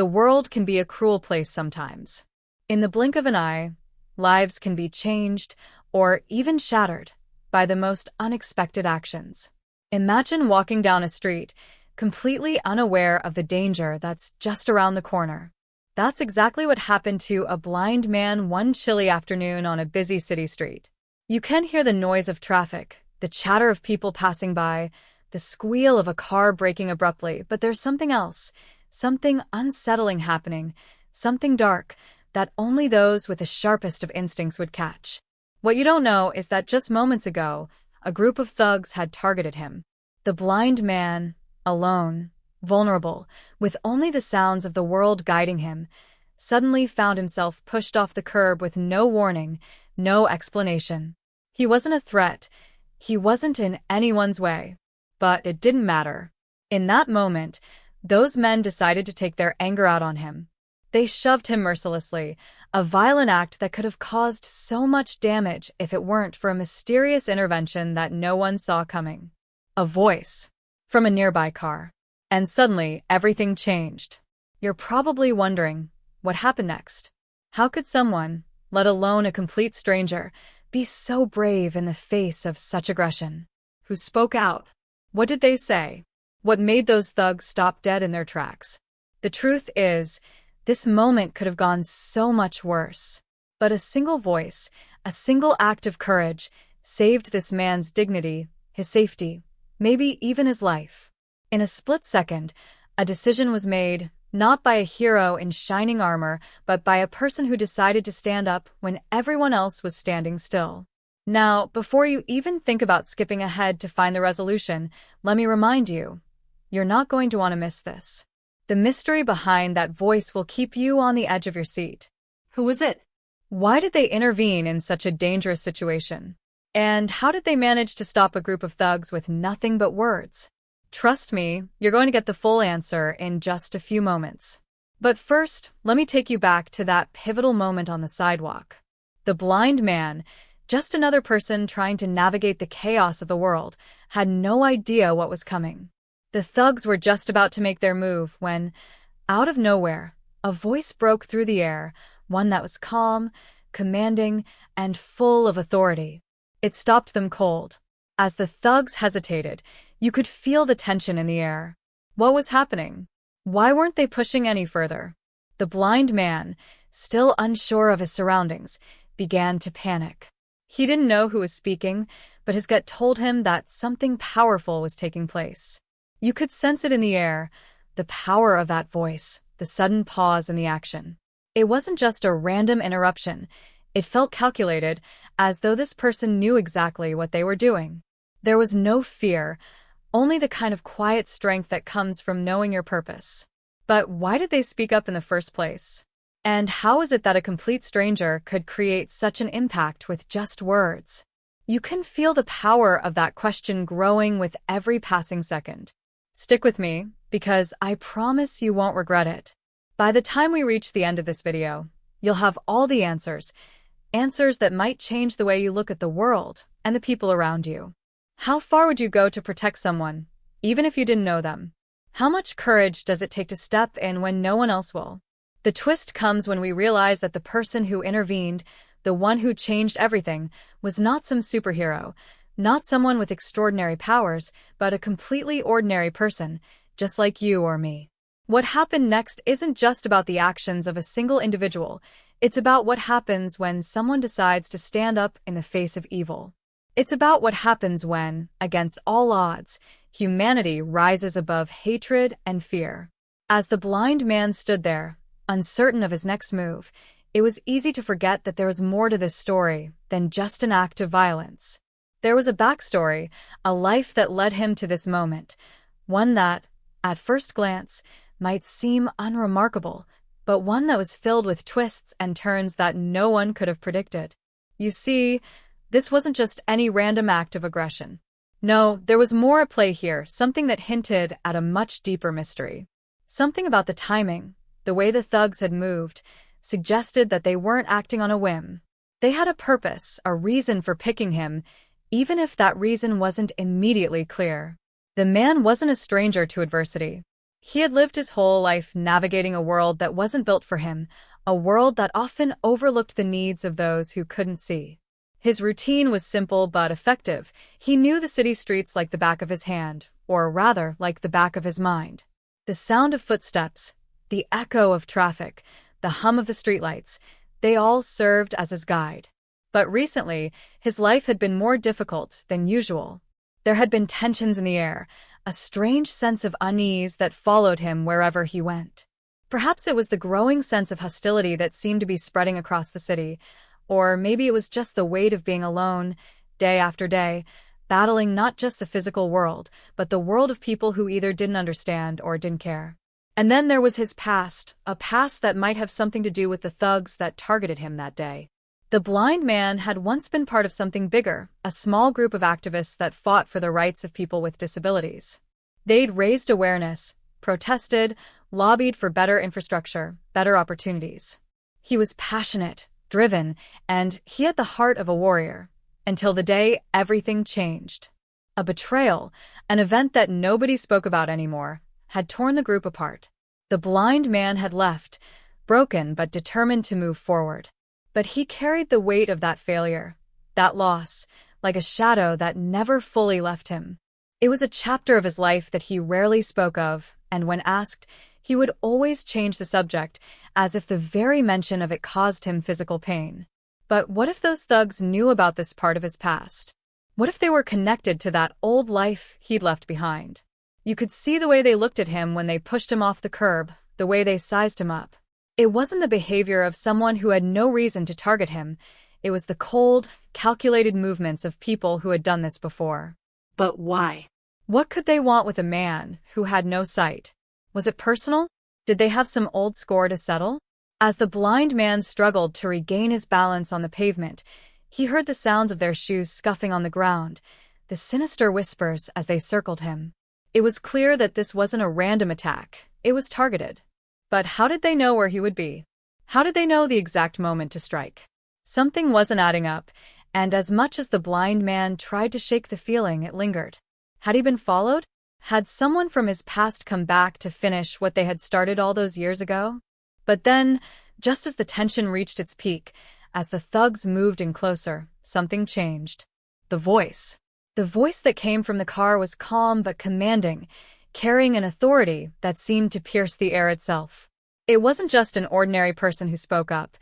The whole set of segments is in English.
The world can be a cruel place sometimes. In the blink of an eye, lives can be changed or even shattered by the most unexpected actions. Imagine walking down a street, completely unaware of the danger that's just around the corner. That's exactly what happened to a blind man one chilly afternoon on a busy city street. You can hear the noise of traffic, the chatter of people passing by, the squeal of a car braking abruptly, but there's something else, something unsettling happening, something dark that only those with the sharpest of instincts would catch. What you don't know is that just moments ago, a group of thugs had targeted him. The blind man, alone, vulnerable, with only the sounds of the world guiding him, suddenly found himself pushed off the curb with no warning, no explanation. He wasn't a threat. He wasn't in anyone's way. But it didn't matter. In that moment, those men decided to take their anger out on him. They shoved him mercilessly, a violent act that could have caused so much damage if it weren't for a mysterious intervention that no one saw coming. A voice from a nearby car. And suddenly, everything changed. You're probably wondering, what happened next? How could someone, let alone a complete stranger, be so brave in the face of such aggression? Who spoke out? What did they say? What made those thugs stop dead in their tracks? The truth is, this moment could have gone so much worse. But a single voice, a single act of courage, saved this man's dignity, his safety, maybe even his life. In a split second, a decision was made, not by a hero in shining armor, but by a person who decided to stand up when everyone else was standing still. Now, before you even think about skipping ahead to find the resolution, let me remind you, you're not going to want to miss this. The mystery behind that voice will keep you on the edge of your seat. Who was it? Why did they intervene in such a dangerous situation? And how did they manage to stop a group of thugs with nothing but words? Trust me, you're going to get the full answer in just a few moments. But first, let me take you back to that pivotal moment on the sidewalk. The blind man, just another person trying to navigate the chaos of the world, had no idea what was coming. The thugs were just about to make their move when, out of nowhere, a voice broke through the air, one that was calm, commanding, and full of authority. It stopped them cold. As the thugs hesitated, you could feel the tension in the air. What was happening? Why weren't they pushing any further? The blind man, still unsure of his surroundings, began to panic. He didn't know who was speaking, but his gut told him that something powerful was taking place. You could sense it in the air, the power of that voice, the sudden pause in the action. It wasn't just a random interruption. It felt calculated, as though this person knew exactly what they were doing. There was no fear, only the kind of quiet strength that comes from knowing your purpose. But why did they speak up in the first place? And how is it that a complete stranger could create such an impact with just words? You can feel the power of that question growing with every passing second. Stick with me, because I promise you won't regret it. By the time we reach the end of this video, you'll have all the answers that might change the way you look at the world and the people around you. How far would you go to protect someone, even if you didn't know them? How much courage does it take to step in when no one else will? The twist comes when we realize that the person who intervened, the one who changed everything, was not some superhero, not someone with extraordinary powers, but a completely ordinary person, just like you or me. What happened next isn't just about the actions of a single individual. It's about what happens when someone decides to stand up in the face of evil. It's about what happens when, against all odds, humanity rises above hatred and fear. As the blind man stood there, uncertain of his next move, it was easy to forget that there was more to this story than just an act of violence. There was a backstory, a life that led him to this moment, one that, at first glance, might seem unremarkable, but one that was filled with twists and turns that no one could have predicted. You see, this wasn't just any random act of aggression. No, there was more at play here, something that hinted at a much deeper mystery. Something about the timing, the way the thugs had moved, suggested that they weren't acting on a whim. They had a purpose, a reason for picking him, even if that reason wasn't immediately clear. The man wasn't a stranger to adversity. He had lived his whole life navigating a world that wasn't built for him, a world that often overlooked the needs of those who couldn't see. His routine was simple but effective. He knew the city streets like the back of his hand, or rather, like the back of his mind. The sound of footsteps, the echo of traffic, the hum of the streetlights, they all served as his guide. But recently, his life had been more difficult than usual. There had been tensions in the air, a strange sense of unease that followed him wherever he went. Perhaps it was the growing sense of hostility that seemed to be spreading across the city, or maybe it was just the weight of being alone, day after day, battling not just the physical world, but the world of people who either didn't understand or didn't care. And then there was his past, a past that might have something to do with the thugs that targeted him that day. The blind man had once been part of something bigger, a small group of activists that fought for the rights of people with disabilities. They'd raised awareness, protested, lobbied for better infrastructure, better opportunities. He was passionate, driven, and he had the heart of a warrior. Until the day everything changed. A betrayal, an event that nobody spoke about anymore, had torn the group apart. The blind man had left, broken but determined to move forward. But he carried the weight of that failure, that loss, like a shadow that never fully left him. It was a chapter of his life that he rarely spoke of, and when asked, he would always change the subject, as if the very mention of it caused him physical pain. But what if those thugs knew about this part of his past? What if they were connected to that old life he'd left behind? You could see the way they looked at him when they pushed him off the curb, the way they sized him up. It wasn't the behavior of someone who had no reason to target him. It was the cold, calculated movements of people who had done this before. But why? What could they want with a man who had no sight? Was it personal? Did they have some old score to settle? As the blind man struggled to regain his balance on the pavement, he heard the sounds of their shoes scuffing on the ground, the sinister whispers as they circled him. It was clear that this wasn't a random attack. It was targeted. But how did they know where he would be? How did they know the exact moment to strike? Something wasn't adding up, and as much as the blind man tried to shake the feeling, it lingered. Had he been followed? Had someone from his past come back to finish what they had started all those years ago? But then, just as the tension reached its peak, as the thugs moved in closer, something changed. The voice. The voice that came from the car was calm but commanding, carrying an authority that seemed to pierce the air itself. It wasn't just an ordinary person who spoke up.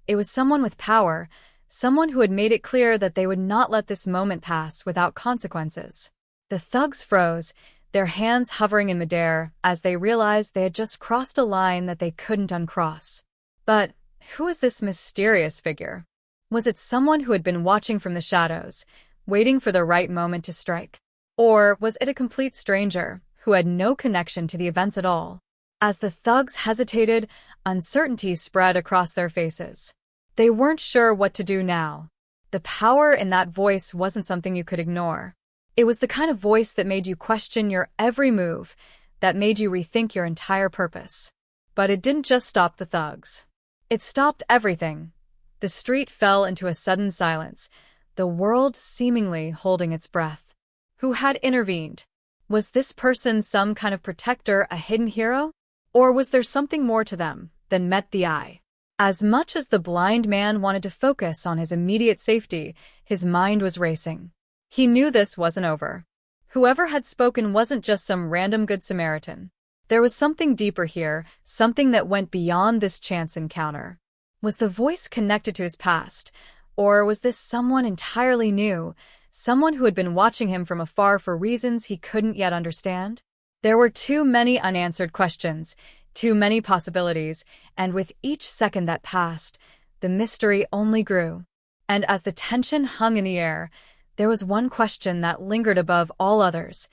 It was someone with power, someone who had made it clear that they would not let this moment pass without consequences. The thugs froze, their hands hovering in midair as they realized they had just crossed a line that they couldn't uncross. But who is this mysterious figure? Was it someone who had been watching from the shadows, waiting for the right moment to strike? Or was it a complete stranger who had no connection to the events at all? As the thugs hesitated, uncertainty spread across their faces. They weren't sure what to do now. The power in that voice wasn't something you could ignore. It was the kind of voice that made you question your every move, that made you rethink your entire purpose. But it didn't just stop the thugs. It stopped everything. The street fell into a sudden silence, the world seemingly holding its breath. Who had intervened? Was this person some kind of protector, a hidden hero? Or was there something more to them than met the eye? As much as the blind man wanted to focus on his immediate safety, his mind was racing. He knew this wasn't over. Whoever had spoken wasn't just some random Good Samaritan. There was something deeper here, something that went beyond this chance encounter. Was the voice connected to his past? Or was this someone entirely new, someone who had been watching him from afar for reasons he couldn't yet understand? There were too many unanswered questions, too many possibilities, and with each second that passed, the mystery only grew. And as the tension hung in the air, there was one question that lingered above all others.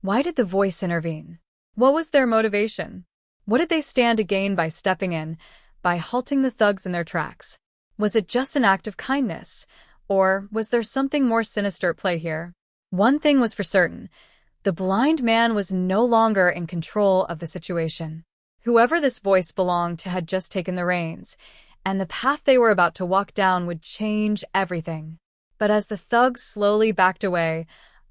Why did the voice intervene? What was their motivation? What did they stand to gain by stepping in, by halting the thugs in their tracks? Was it just an act of kindness? Or was there something more sinister at play here? One thing was for certain. The blind man was no longer in control of the situation. Whoever this voice belonged to had just taken the reins, and the path they were about to walk down would change everything. But as the thugs slowly backed away,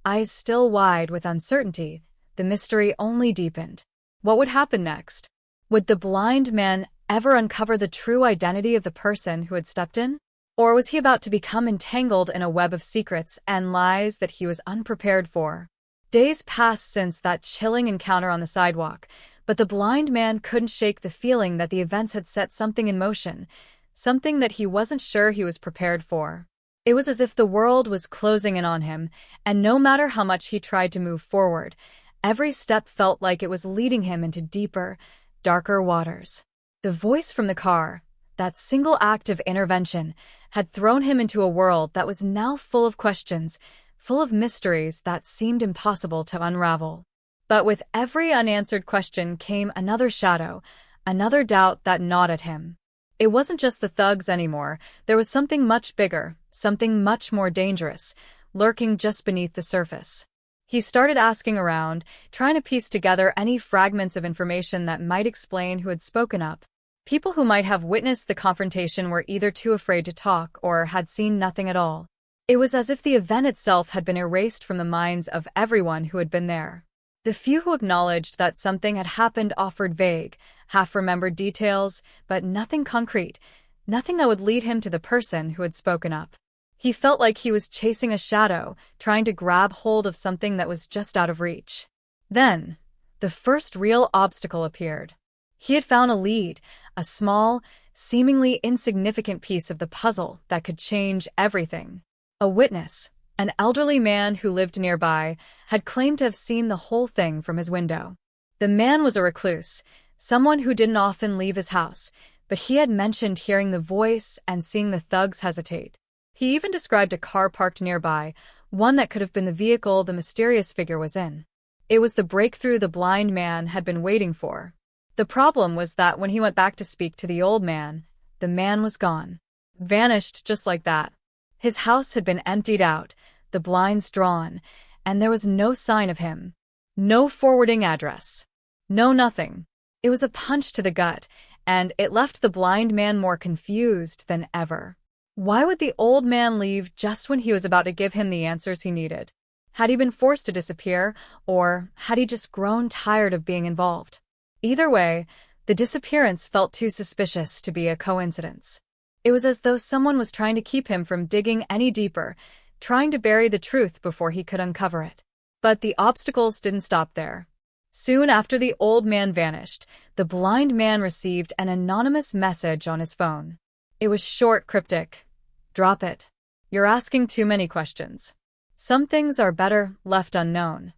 eyes still wide with uncertainty, the mystery only deepened. What would happen next? Would the blind man ever uncover the true identity of the person who had stepped in? Or was he about to become entangled in a web of secrets and lies that he was unprepared for? Days passed since that chilling encounter on the sidewalk, but the blind man couldn't shake the feeling that the events had set something in motion, something that he wasn't sure he was prepared for. It was as if the world was closing in on him, and no matter how much he tried to move forward, every step felt like it was leading him into deeper, darker waters. The voice from the car, that single act of intervention, had thrown him into a world that was now full of questions, full of mysteries that seemed impossible to unravel. But with every unanswered question came another shadow, another doubt that gnawed at him. It wasn't just the thugs anymore. There was something much bigger, something much more dangerous, lurking just beneath the surface. He started asking around, trying to piece together any fragments of information that might explain who had spoken up. People who might have witnessed the confrontation were either too afraid to talk or had seen nothing at all. It was as if the event itself had been erased from the minds of everyone who had been there. The few who acknowledged that something had happened offered vague, half-remembered details, but nothing concrete, nothing that would lead him to the person who had spoken up. He felt like he was chasing a shadow, trying to grab hold of something that was just out of reach. Then, the first real obstacle appeared. He had found a lead, a small, seemingly insignificant piece of the puzzle that could change everything. A witness, an elderly man who lived nearby, had claimed to have seen the whole thing from his window. The man was a recluse, someone who didn't often leave his house, but he had mentioned hearing the voice and seeing the thugs hesitate. He even described a car parked nearby, one that could have been the vehicle the mysterious figure was in. It was the breakthrough the blind man had been waiting for. The problem was that when he went back to speak to the old man, the man was gone. Vanished just like that. His house had been emptied out, the blinds drawn, and there was no sign of him. No forwarding address. No nothing. It was a punch to the gut, and it left the blind man more confused than ever. Why would the old man leave just when he was about to give him the answers he needed? Had he been forced to disappear, or had he just grown tired of being involved? Either way, the disappearance felt too suspicious to be a coincidence. It was as though someone was trying to keep him from digging any deeper, trying to bury the truth before he could uncover it. But the obstacles didn't stop there. Soon after the old man vanished, the blind man received an anonymous message on his phone. It was short, cryptic. Drop it. You're asking too many questions. Some things are better left unknown.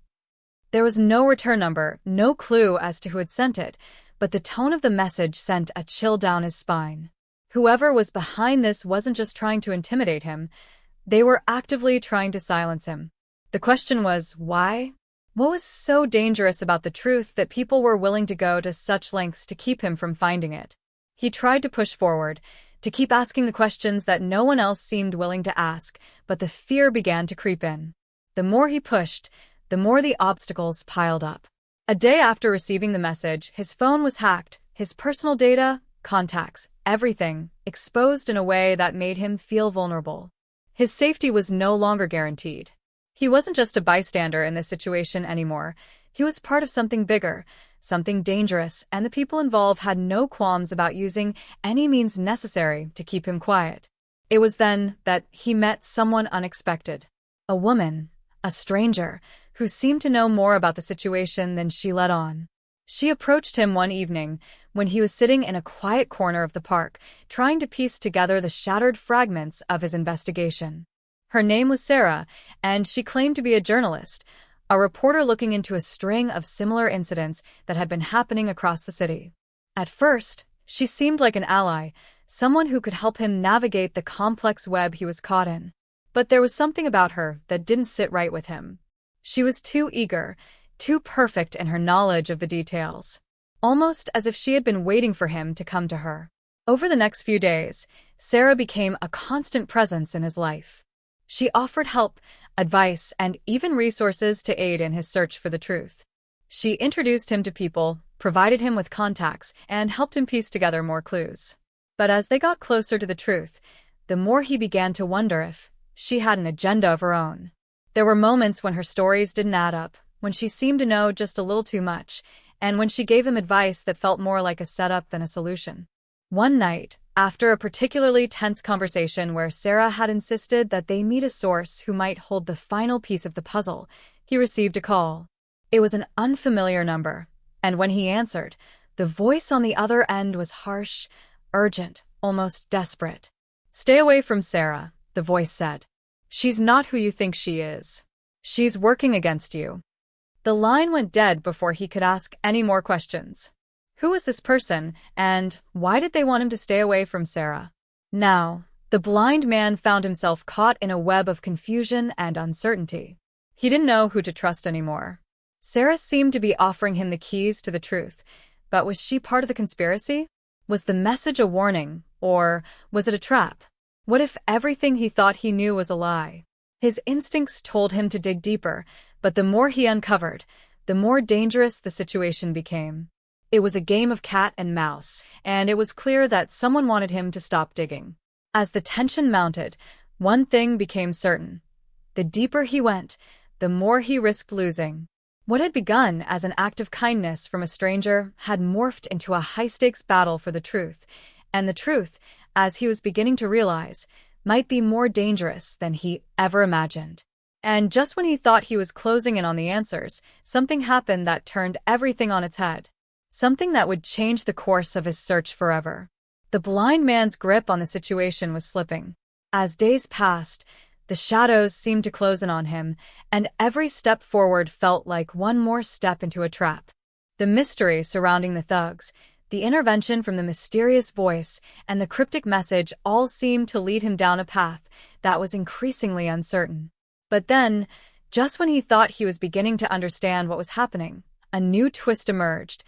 There was no return number, no clue as to who had sent it, but the tone of the message sent a chill down his spine. Whoever was behind this wasn't just trying to intimidate him, they were actively trying to silence him. The question was, why? What was so dangerous about the truth that people were willing to go to such lengths to keep him from finding it? He tried to push forward, to keep asking the questions that no one else seemed willing to ask, but the fear began to creep in. The more he pushed, the more the obstacles piled up. A day after receiving the message, his phone was hacked, his personal data, contacts, everything, exposed in a way that made him feel vulnerable. His safety was no longer guaranteed. He wasn't just a bystander in this situation anymore. He was part of something bigger, something dangerous, and the people involved had no qualms about using any means necessary to keep him quiet. It was then that he met someone unexpected. A woman, a stranger, who seemed to know more about the situation than she let on. She approached him one evening when he was sitting in a quiet corner of the park, trying to piece together the shattered fragments of his investigation. Her name was Sarah, and she claimed to be a journalist, a reporter looking into a string of similar incidents that had been happening across the city. At first, she seemed like an ally, someone who could help him navigate the complex web he was caught in. But there was something about her that didn't sit right with him. She was too eager, too perfect in her knowledge of the details, almost as if she had been waiting for him to come to her. Over the next few days, Sarah became a constant presence in his life. She offered help, advice, and even resources to aid in his search for the truth. She introduced him to people, provided him with contacts, and helped him piece together more clues. But as they got closer to the truth, the more he began to wonder if she had an agenda of her own. There were moments when her stories didn't add up, when she seemed to know just a little too much, and when she gave him advice that felt more like a setup than a solution. One night, after a particularly tense conversation where Sarah had insisted that they meet a source who might hold the final piece of the puzzle, he received a call. It was an unfamiliar number, and when he answered, the voice on the other end was harsh, urgent, almost desperate. "Stay away from Sarah," the voice said. "She's not who you think she is. She's working against you." The line went dead before he could ask any more questions. Who was this person, and why did they want him to stay away from Sarah? Now, the blind man found himself caught in a web of confusion and uncertainty. He didn't know who to trust anymore. Sarah seemed to be offering him the keys to the truth, but was she part of the conspiracy? Was the message a warning, or was it a trap? What if everything he thought he knew was a lie? His instincts told him to dig deeper, but the more he uncovered, the more dangerous the situation became. It was a game of cat and mouse, and it was clear that someone wanted him to stop digging. As the tension mounted, one thing became certain. The deeper he went, the more he risked losing. What had begun as an act of kindness from a stranger had morphed into a high-stakes battle for the truth, and the truth, as he was beginning to realize, might be more dangerous than he ever imagined. And just when he thought he was closing in on the answers, something happened that turned everything on its head. Something that would change the course of his search forever. The blind man's grip on the situation was slipping. As days passed, the shadows seemed to close in on him, and every step forward felt like one more step into a trap. The mystery surrounding the thugs, the intervention from the mysterious voice, and the cryptic message all seemed to lead him down a path that was increasingly uncertain. But then, just when he thought he was beginning to understand what was happening, a new twist emerged,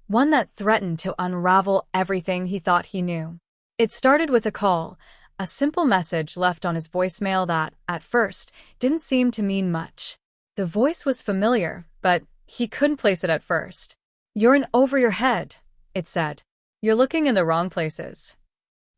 one that threatened to unravel everything he thought he knew. It started with a call, a simple message left on his voicemail that, at first, didn't seem to mean much. The voice was familiar, but he couldn't place it at first. "You're in over your head," it said. "You're looking in the wrong places."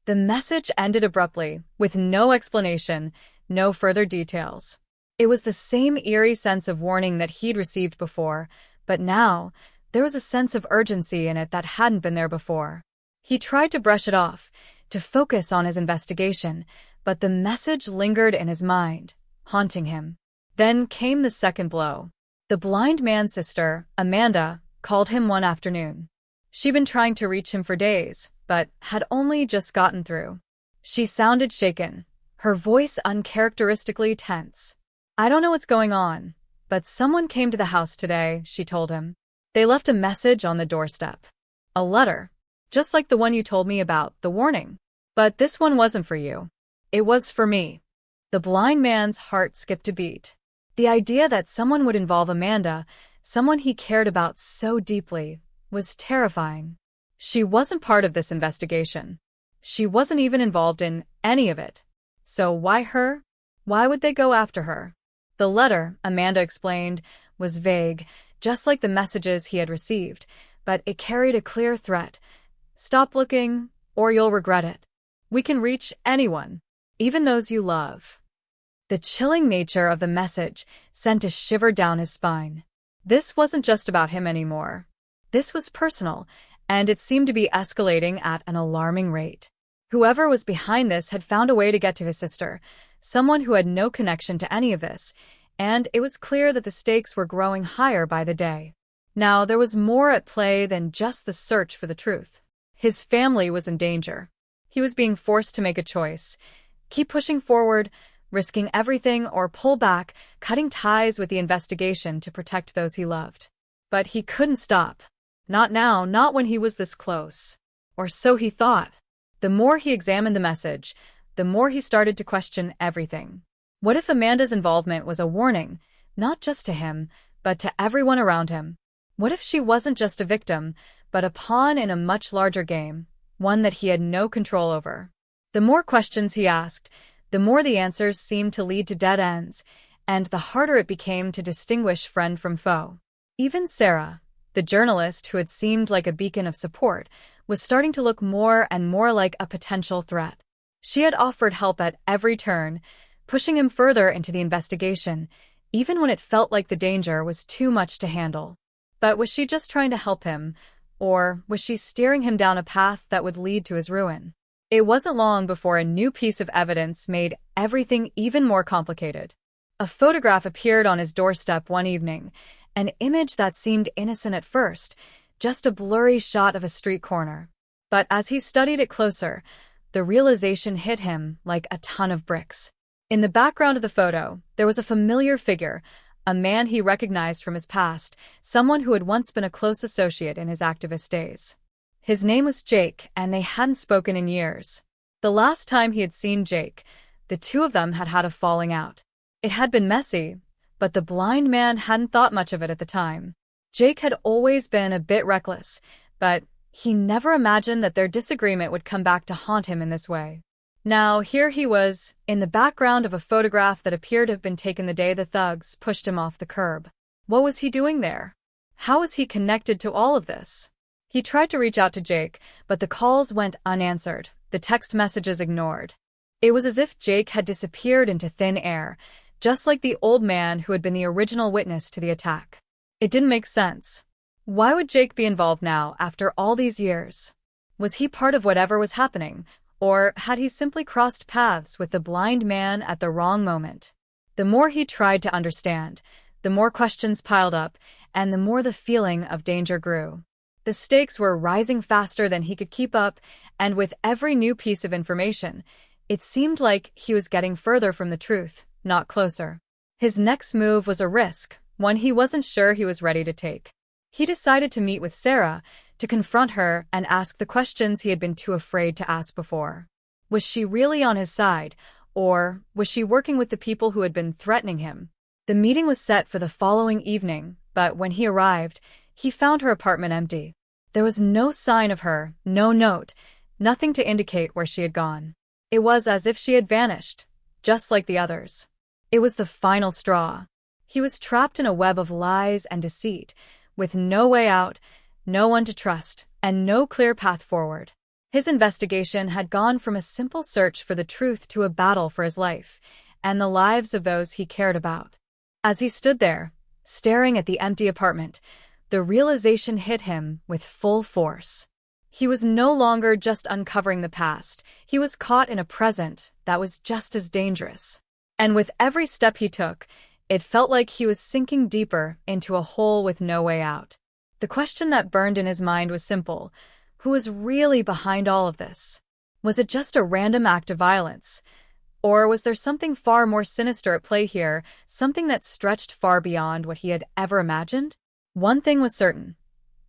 The message ended abruptly, with no explanation, no further details. It was the same eerie sense of warning that he'd received before, but now, there was a sense of urgency in it that hadn't been there before. He tried to brush it off, to focus on his investigation, but the message lingered in his mind, haunting him. Then came the second blow. The blind man's sister, Amanda, called him one afternoon. She'd been trying to reach him for days, but had only just gotten through. She sounded shaken, her voice uncharacteristically tense. "I don't know what's going on, but someone came to the house today," she told him. "They left a message on the doorstep. A letter, just like the one you told me about, the warning. But this one wasn't for you. It was for me." The blind man's heart skipped a beat. The idea that someone would involve Amanda, someone he cared about so deeply, was terrifying. She wasn't part of this investigation. She wasn't even involved in any of it. So why her? Why would they go after her? The letter, Amanda explained, was vague, just like the messages he had received, but it carried a clear threat. "Stop looking, or you'll regret it. We can reach anyone, even those you love." The chilling nature of the message sent a shiver down his spine. This wasn't just about him anymore. This was personal, and it seemed to be escalating at an alarming rate. Whoever was behind this had found a way to get to his sister, someone who had no connection to any of this, and it was clear that the stakes were growing higher by the day. Now, there was more at play than just the search for the truth. His family was in danger. He was being forced to make a choice. Keep pushing forward, risking everything, or pull back, cutting ties with the investigation to protect those he loved. But he couldn't stop. Not now, not when he was this close. Or so he thought. The more he examined the message, the more he started to question everything. What if Amanda's involvement was a warning, not just to him, but to everyone around him? What if she wasn't just a victim, but a pawn in a much larger game, one that he had no control over? The more questions he asked, the more the answers seemed to lead to dead ends, and the harder it became to distinguish friend from foe. Even Sarah, the journalist who had seemed like a beacon of support, was starting to look more and more like a potential threat. She had offered help at every turn, pushing him further into the investigation, even when it felt like the danger was too much to handle. But was she just trying to help him, or was she steering him down a path that would lead to his ruin? It wasn't long before a new piece of evidence made everything even more complicated. A photograph appeared on his doorstep one evening, an image that seemed innocent at first, just a blurry shot of a street corner. But as he studied it closer, the realization hit him like a ton of bricks. In the background of the photo, there was a familiar figure, a man he recognized from his past, someone who had once been a close associate in his activist days. His name was Jake, and they hadn't spoken in years. The last time he had seen Jake, the two of them had had a falling out. It had been messy, but the blind man hadn't thought much of it at the time. Jake had always been a bit reckless, but he never imagined that their disagreement would come back to haunt him in this way. Now, here he was, in the background of a photograph that appeared to have been taken the day the thugs pushed him off the curb. What was he doing there? How was he connected to all of this? He tried to reach out to Jake, but the calls went unanswered, the text messages ignored. It was as if Jake had disappeared into thin air, just like the old man who had been the original witness to the attack. It didn't make sense. Why would Jake be involved now after all these years? Was he part of whatever was happening? Or had he simply crossed paths with the blind man at the wrong moment? The more he tried to understand, the more questions piled up, and the more the feeling of danger grew. The stakes were rising faster than he could keep up, and with every new piece of information, it seemed like he was getting further from the truth, not closer. His next move was a risk, one he wasn't sure he was ready to take. He decided to meet with Sarah, to confront her and ask the questions he had been too afraid to ask before. Was she really on his side, or was she working with the people who had been threatening him? The meeting was set for the following evening, but when he arrived, he found her apartment empty. There was no sign of her, no note, nothing to indicate where she had gone. It was as if she had vanished, just like the others. It was the final straw. He was trapped in a web of lies and deceit, with no way out, no one to trust, and no clear path forward. His investigation had gone from a simple search for the truth to a battle for his life, and the lives of those he cared about. As he stood there, staring at the empty apartment, the realization hit him with full force. He was no longer just uncovering the past, he was caught in a present that was just as dangerous. And with every step he took, it felt like he was sinking deeper into a hole with no way out. The question that burned in his mind was simple. Who was really behind all of this? Was it just a random act of violence? Or was there something far more sinister at play here, something that stretched far beyond what he had ever imagined? One thing was certain.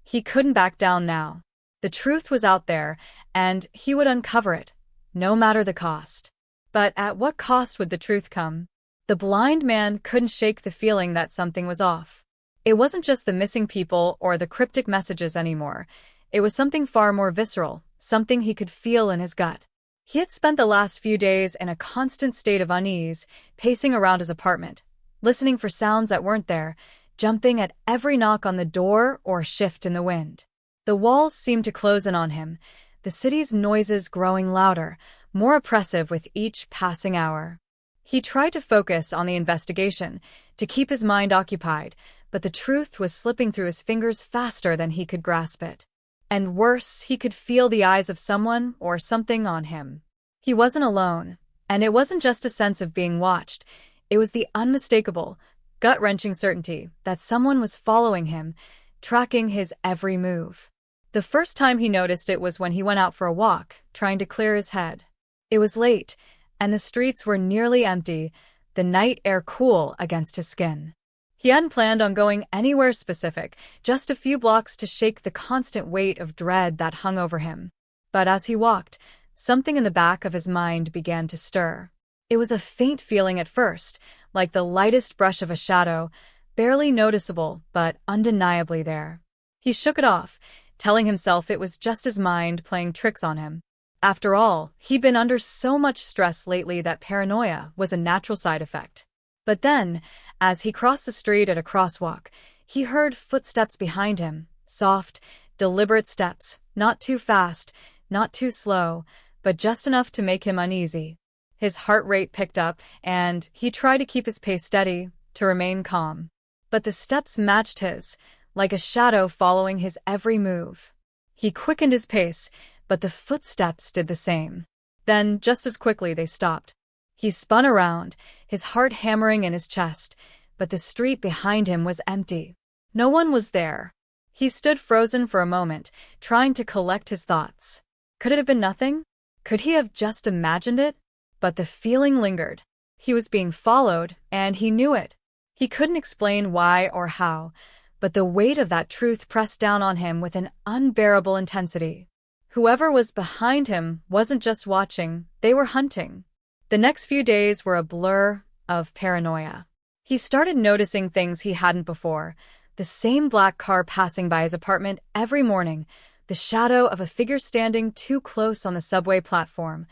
He couldn't back down now. The truth was out there, and he would uncover it, no matter the cost. But at what cost would the truth come? The blind man couldn't shake the feeling that something was off. It wasn't just the missing people or the cryptic messages anymore. It was something far more visceral, something he could feel in his gut. He had spent the last few days in a constant state of unease, pacing around his apartment, listening for sounds that weren't there, jumping at every knock on the door or shift in the wind. The walls seemed to close in on him, the city's noises growing louder, more oppressive with each passing hour. He tried to focus on the investigation, to keep his mind occupied, but the truth was slipping through his fingers faster than he could grasp it. And worse, he could feel the eyes of someone or something on him. He wasn't alone, and it wasn't just a sense of being watched. It was the unmistakable, gut-wrenching certainty that someone was following him, tracking his every move. The first time he noticed it was when he went out for a walk, trying to clear his head. It was late, and the streets were nearly empty, the night air cool against his skin. He hadn't planned on going anywhere specific, just a few blocks to shake the constant weight of dread that hung over him. But as he walked, something in the back of his mind began to stir. It was a faint feeling at first, like the lightest brush of a shadow, barely noticeable but undeniably there. He shook it off, telling himself it was just his mind playing tricks on him. After all, he'd been under so much stress lately that paranoia was a natural side effect. But then, as he crossed the street at a crosswalk, he heard footsteps behind him, soft, deliberate steps, not too fast, not too slow, but just enough to make him uneasy. His heart rate picked up, and he tried to keep his pace steady, to remain calm. But the steps matched his, like a shadow following his every move. He quickened his pace, but the footsteps did the same. Then, just as quickly, they stopped. He spun around, his heart hammering in his chest, but the street behind him was empty. No one was there. He stood frozen for a moment, trying to collect his thoughts. Could it have been nothing? Could he have just imagined it? But the feeling lingered. He was being followed, and he knew it. He couldn't explain why or how, but the weight of that truth pressed down on him with an unbearable intensity. Whoever was behind him wasn't just watching, they were hunting. The next few days were a blur of paranoia. He started noticing things he hadn't before. The same black car passing by his apartment every morning, the shadow of a figure standing too close on the subway platform,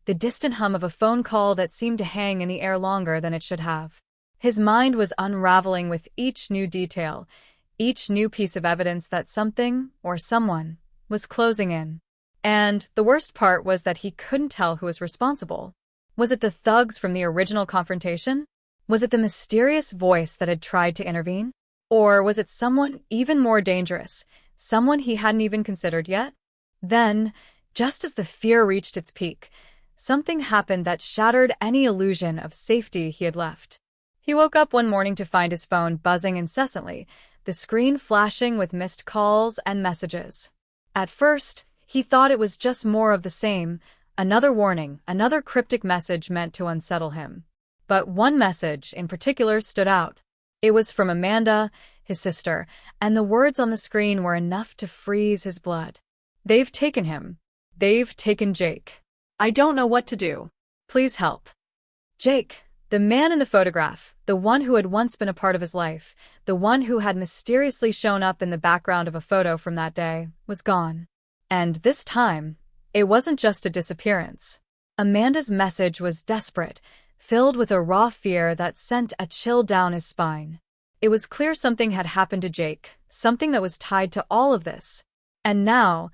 the distant hum of a phone call that seemed to hang in the air longer than it should have. His mind was unraveling with each new detail, each new piece of evidence that something, or someone, was closing in. And the worst part was that he couldn't tell who was responsible. Was it the thugs from the original confrontation? Was it the mysterious voice that had tried to intervene? Or was it someone even more dangerous, someone he hadn't even considered yet? Then, just as the fear reached its peak, something happened that shattered any illusion of safety he had left. He woke up one morning to find his phone buzzing incessantly, the screen flashing with missed calls and messages. At first, he thought it was just more of the same, another warning, another cryptic message meant to unsettle him. But one message in particular stood out. It was from Amanda, his sister, and the words on the screen were enough to freeze his blood. "They've taken him. They've taken Jake. I don't know what to do. Please help." Jake, the man in the photograph, the one who had once been a part of his life, the one who had mysteriously shown up in the background of a photo from that day, was gone. And this time, it wasn't just a disappearance. Amanda's message was desperate, filled with a raw fear that sent a chill down his spine. It was clear something had happened to Jake, something that was tied to all of this. And now,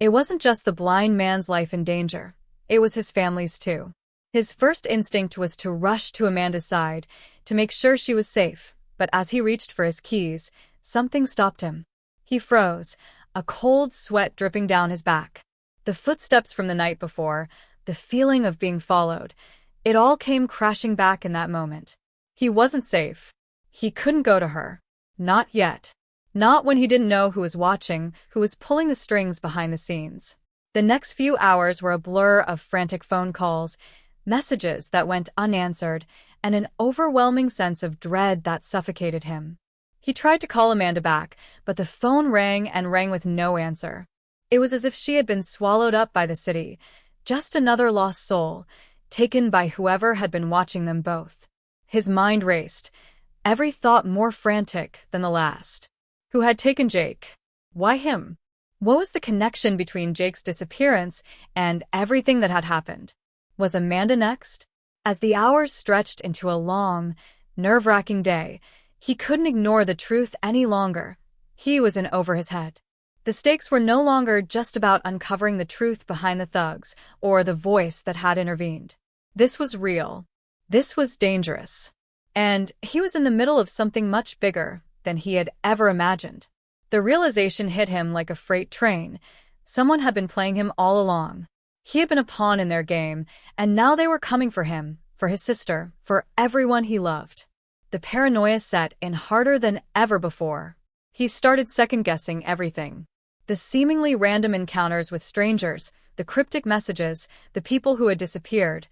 it wasn't just the blind man's life in danger, it was his family's too. His first instinct was to rush to Amanda's side, to make sure she was safe, but as he reached for his keys, something stopped him. He froze, a cold sweat dripping down his back. The footsteps from the night before, the feeling of being followed, it all came crashing back in that moment. He wasn't safe. He couldn't go to her. Not yet. Not when he didn't know who was watching, who was pulling the strings behind the scenes. The next few hours were a blur of frantic phone calls, messages that went unanswered, and an overwhelming sense of dread that suffocated him. He tried to call Amanda back, but the phone rang and rang with no answer. It was as if she had been swallowed up by the city, just another lost soul, taken by whoever had been watching them both. His mind raced, every thought more frantic than the last. Who had taken Jake? Why him? What was the connection between Jake's disappearance and everything that had happened? Was Amanda next? As the hours stretched into a long, nerve-wracking day, he couldn't ignore the truth any longer. He was in over his head. The stakes were no longer just about uncovering the truth behind the thugs or the voice that had intervened. This was real. This was dangerous. And he was in the middle of something much bigger than he had ever imagined. The realization hit him like a freight train. Someone had been playing him all along. He had been a pawn in their game, and now they were coming for him, for his sister, for everyone he loved. The paranoia set in harder than ever before. He started second-guessing everything. The seemingly random encounters with strangers, the cryptic messages, the people who had disappeared,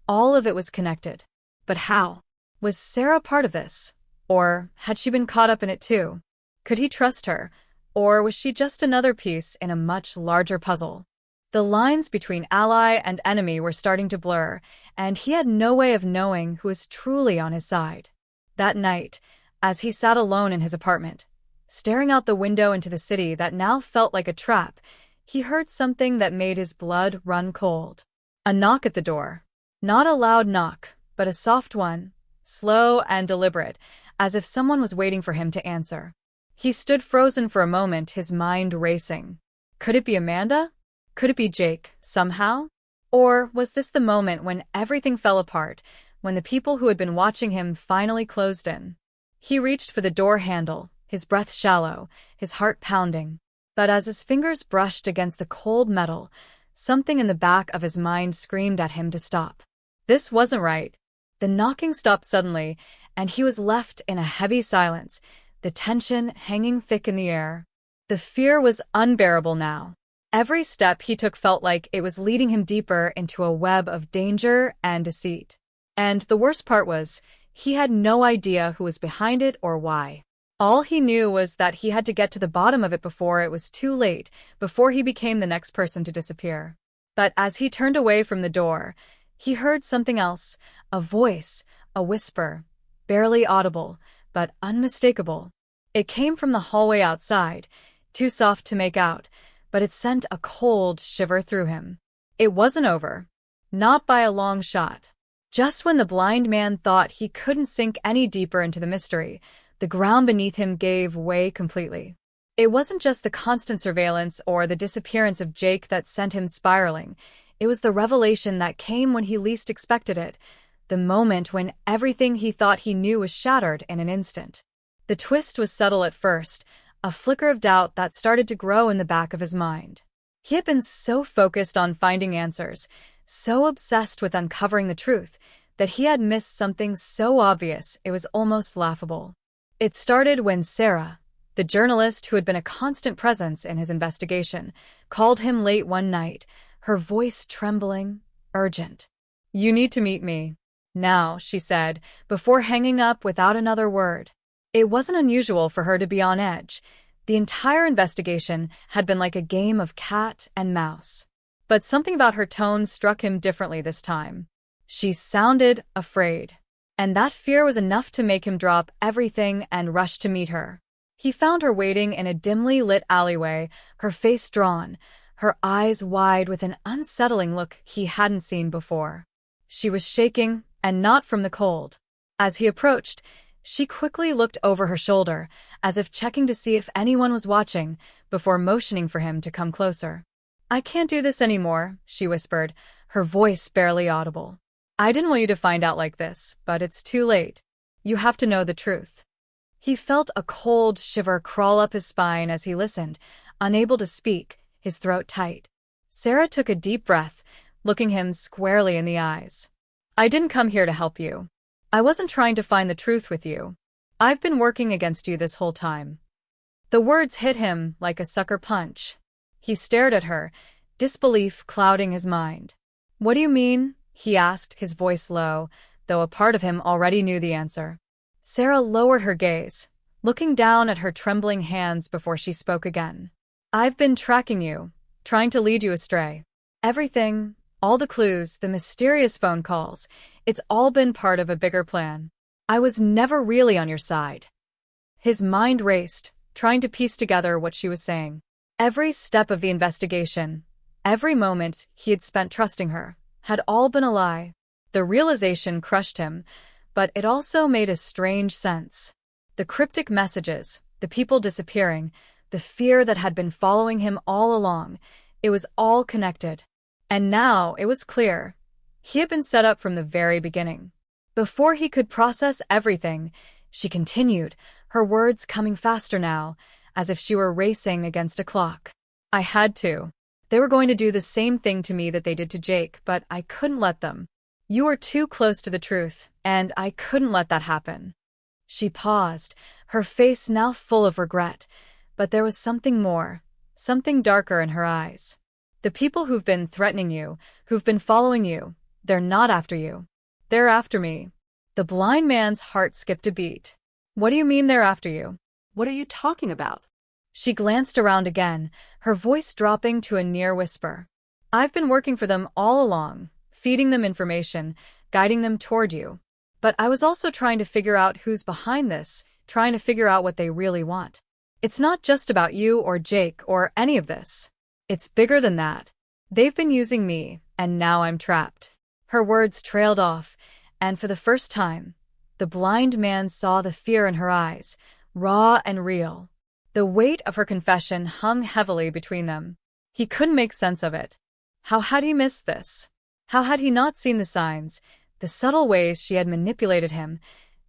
all of it was connected. But how? Was Sarah part of this? Or had she been caught up in it too? Could he trust her? Or was she just another piece in a much larger puzzle? The lines between ally and enemy were starting to blur, and he had no way of knowing who was truly on his side. That night, as he sat alone in his apartment, staring out the window into the city that now felt like a trap, he heard something that made his blood run cold. A knock at the door. Not a loud knock, but a soft one, slow and deliberate, as if someone was waiting for him to answer. He stood frozen for a moment, his mind racing. Could it be Amanda? Could it be Jake, somehow? Or was this the moment when everything fell apart, when the people who had been watching him finally closed in? He reached for the door handle, his breath shallow, his heart pounding. But as his fingers brushed against the cold metal, something in the back of his mind screamed at him to stop. This wasn't right. The knocking stopped suddenly, and he was left in a heavy silence, the tension hanging thick in the air. The fear was unbearable now. Every step he took felt like it was leading him deeper into a web of danger and deceit. And the worst part was, he had no idea who was behind it or why. All he knew was that he had to get to the bottom of it before it was too late, before he became the next person to disappear. But as he turned away from the door, he heard something else, a voice, a whisper, barely audible, but unmistakable. It came from the hallway outside, too soft to make out, but it sent a cold shiver through him. It wasn't over. Not by a long shot. Just when the blind man thought he couldn't sink any deeper into the mystery, the ground beneath him gave way completely. It wasn't just the constant surveillance or the disappearance of Jake that sent him spiraling. It was the revelation that came when he least expected it, the moment when everything he thought he knew was shattered in an instant. The twist was subtle at first, a flicker of doubt that started to grow in the back of his mind. He had been so focused on finding answers, so obsessed with uncovering the truth, that he had missed something so obvious it was almost laughable. It started when Sarah, the journalist who had been a constant presence in his investigation, called him late one night, her voice trembling, urgent. "You need to meet me now," she said, before hanging up without another word. It wasn't unusual for her to be on edge. The entire investigation had been like a game of cat and mouse. But something about her tone struck him differently this time. She sounded afraid. And that fear was enough to make him drop everything and rush to meet her. He found her waiting in a dimly lit alleyway, her face drawn, her eyes wide with an unsettling look he hadn't seen before. She was shaking, and not from the cold. As he approached, she quickly looked over her shoulder, as if checking to see if anyone was watching, before motioning for him to come closer. "I can't do this anymore," she whispered, her voice barely audible. "I didn't want you to find out like this, but it's too late. You have to know the truth." He felt a cold shiver crawl up his spine as he listened, unable to speak, his throat tight. Sarah took a deep breath, looking him squarely in the eyes. "I didn't come here to help you. I wasn't trying to find the truth with you. I've been working against you this whole time." The words hit him like a sucker punch. He stared at her, disbelief clouding his mind. "What do you mean?" he asked, his voice low, though a part of him already knew the answer. Sarah lowered her gaze, looking down at her trembling hands before she spoke again. "I've been tracking you, trying to lead you astray. Everything, all the clues, the mysterious phone calls, it's all been part of a bigger plan. I was never really on your side." His mind raced, trying to piece together what she was saying. Every step of the investigation, every moment he had spent trusting her, had all been a lie. The realization crushed him, but it also made a strange sense. The cryptic messages, the people disappearing, the fear that had been following him all along, it was all connected. And now it was clear. He had been set up from the very beginning. Before he could process everything, she continued, her words coming faster now, as if she were racing against a clock. "I had to. They were going to do the same thing to me that they did to Jake, but I couldn't let them. You were too close to the truth, and I couldn't let that happen." She paused, her face now full of regret, but there was something more, something darker in her eyes. "The people who've been threatening you, who've been following you, they're not after you. They're after me." The blind man's heart skipped a beat. "What do you mean they're after you?" What are you talking about? She glanced around again, her voice dropping to a near whisper. "I've been working for them all along, feeding them information, guiding them toward you. But I was also trying to figure out who's behind this, trying to figure out what they really want. It's not just about you or Jake or any of this. It's bigger than that. They've been using me, and now I'm trapped." Her words trailed off, and for the first time, the blind man saw the fear in her eyes, raw and real. The weight of her confession hung heavily between them. He couldn't make sense of it. How had he missed this? How had he not seen the signs, the subtle ways she had manipulated him,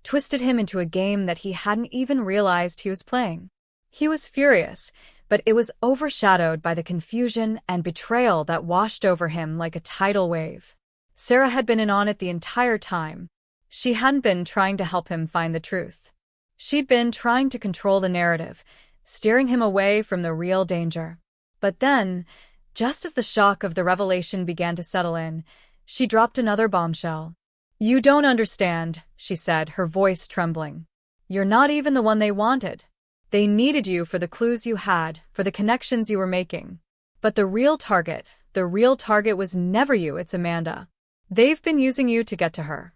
twisted him into a game that he hadn't even realized he was playing. He was furious, but it was overshadowed by the confusion and betrayal that washed over him like a tidal wave. Sarah had been in on it the entire time. She hadn't been trying to help him find the truth. She'd been trying to control the narrative, steering him away from the real danger. But then, just as the shock of the revelation began to settle in, she dropped another bombshell. "You don't understand," she said, her voice trembling. "You're not even the one they wanted. They needed you for the clues you had, for the connections you were making. But the real target was never you, it's Amanda. They've been using you to get to her."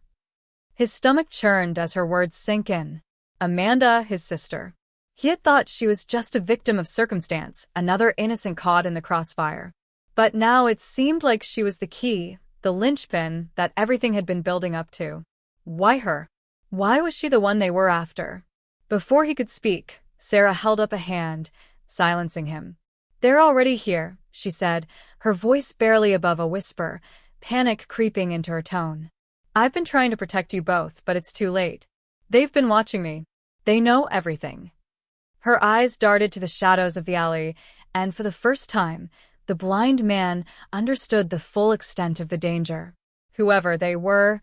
His stomach churned as her words sank in. Amanda, his sister. He had thought she was just a victim of circumstance, another innocent caught in the crossfire. But now it seemed like she was the key, the linchpin that everything had been building up to. Why her? Why was she the one they were after? Before he could speak, Sarah held up a hand, silencing him. "They're already here," she said, her voice barely above a whisper, panic creeping into her tone. "I've been trying to protect you both, but it's too late. They've been watching me. They know everything." Her eyes darted to the shadows of the alley, and for the first time, the blind man understood the full extent of the danger. Whoever they were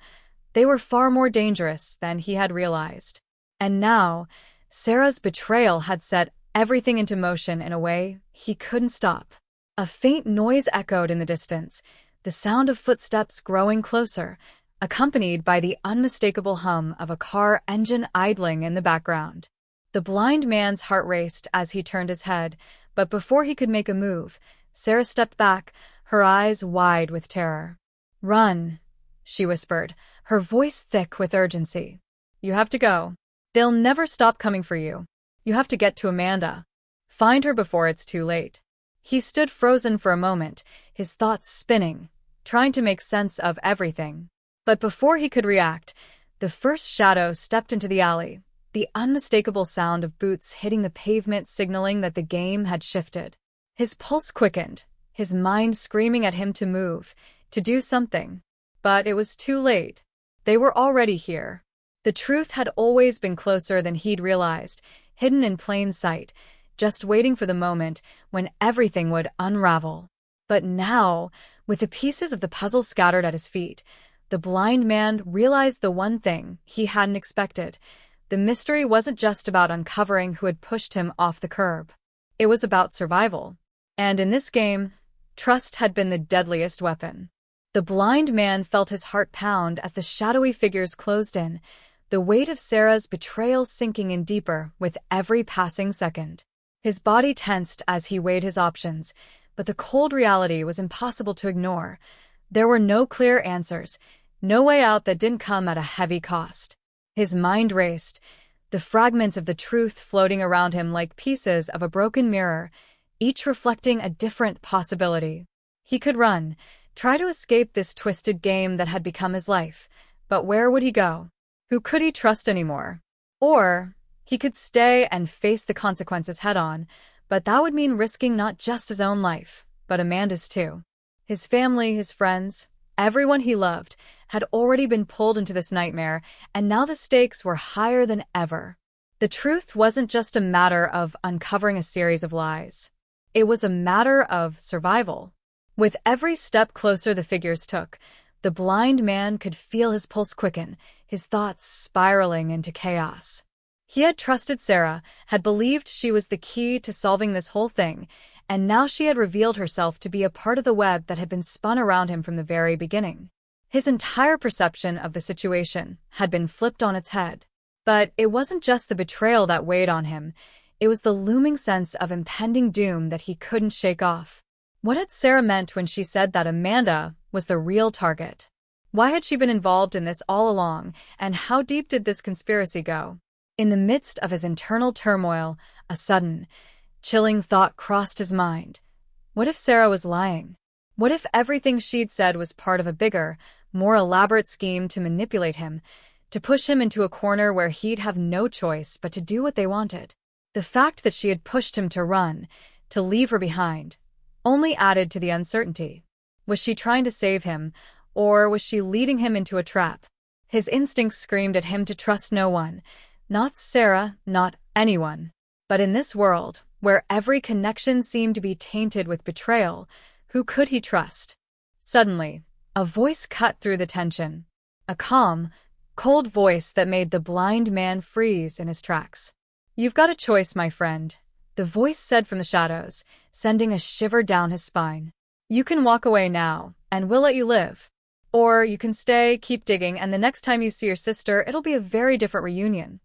far more dangerous than he had realized. And now, Sarah's betrayal had set everything into motion in a way he couldn't stop. A faint noise echoed in the distance, the sound of footsteps growing closer, accompanied by the unmistakable hum of a car engine idling in the background. The blind man's heart raced as he turned his head, but before he could make a move, Sarah stepped back, her eyes wide with terror. "Run," she whispered, her voice thick with urgency. "You have to go. They'll never stop coming for you. You have to get to Amanda. Find her before it's too late." He stood frozen for a moment, his thoughts spinning, trying to make sense of everything. But before he could react, the first shadow stepped into the alley, the unmistakable sound of boots hitting the pavement signaling that the game had shifted. His pulse quickened, his mind screaming at him to move, to do something. But it was too late. They were already here. The truth had always been closer than he'd realized, hidden in plain sight, just waiting for the moment when everything would unravel. But now, with the pieces of the puzzle scattered at his feet, the blind man realized the one thing he hadn't expected. The mystery wasn't just about uncovering who had pushed him off the curb. It was about survival. And in this game, trust had been the deadliest weapon. The blind man felt his heart pound as the shadowy figures closed in, the weight of Sarah's betrayal sinking in deeper with every passing second. His body tensed as he weighed his options, but the cold reality was impossible to ignore. There were no clear answers, no way out that didn't come at a heavy cost. His mind raced, the fragments of the truth floating around him like pieces of a broken mirror, each reflecting a different possibility. He could run, try to escape this twisted game that had become his life, but where would he go? Who could he trust anymore? Or he could stay and face the consequences head-on, but that would mean risking not just his own life, but Amanda's too. His family, his friends, everyone he loved had already been pulled into this nightmare, and now the stakes were higher than ever. The truth wasn't just a matter of uncovering a series of lies. It was a matter of survival. With every step closer the figures took, the blind man could feel his pulse quicken, his thoughts spiraling into chaos. He had trusted Sarah, had believed she was the key to solving this whole thing, and now she had revealed herself to be a part of the web that had been spun around him from the very beginning. His entire perception of the situation had been flipped on its head. But it wasn't just the betrayal that weighed on him, it was the looming sense of impending doom that he couldn't shake off. What had Sarah meant when she said that Amanda was the real target? Why had she been involved in this all along, and how deep did this conspiracy go? In the midst of his internal turmoil, a sudden, chilling thought crossed his mind. What if Sarah was lying? What if everything she'd said was part of a bigger, more elaborate scheme to manipulate him, to push him into a corner where he'd have no choice but to do what they wanted? The fact that she had pushed him to run, to leave her behind, only added to the uncertainty. Was she trying to save him, or was she leading him into a trap? His instincts screamed at him to trust no one. Not Sarah, not anyone. But in this world, where every connection seemed to be tainted with betrayal, who could he trust? Suddenly, a voice cut through the tension. A calm, cold voice that made the blind man freeze in his tracks. "You've got a choice, my friend," the voice said from the shadows, sending a shiver down his spine. "You can walk away now, and we'll let you live. Or you can stay, keep digging, and the next time you see your sister, it'll be a very different reunion."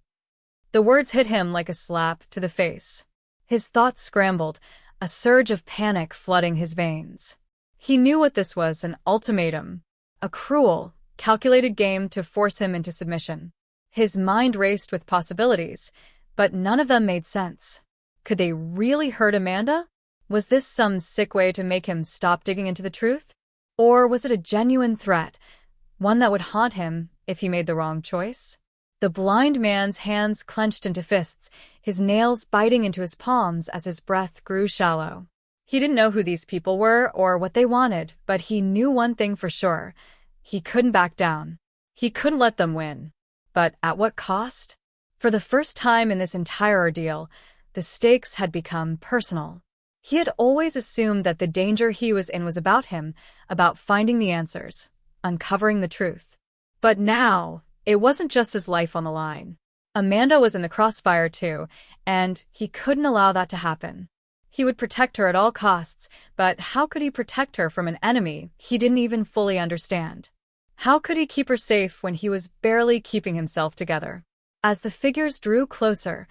The words hit him like a slap to the face. His thoughts scrambled, a surge of panic flooding his veins. He knew what this was, an ultimatum. A cruel, calculated game to force him into submission. His mind raced with possibilities, but none of them made sense. Could they really hurt Amanda? Was this some sick way to make him stop digging into the truth? Or was it a genuine threat, one that would haunt him if he made the wrong choice? The blind man's hands clenched into fists, his nails biting into his palms as his breath grew shallow. He didn't know who these people were or what they wanted, but he knew one thing for sure. He couldn't back down. He couldn't let them win. But at what cost? For the first time in this entire ordeal, the stakes had become personal. He had always assumed that the danger he was in was about him, about finding the answers, uncovering the truth. But now, it wasn't just his life on the line. Amanda was in the crossfire too, and he couldn't allow that to happen. He would protect her at all costs, but how could he protect her from an enemy he didn't even fully understand? How could he keep her safe when he was barely keeping himself together? As the figures drew closer,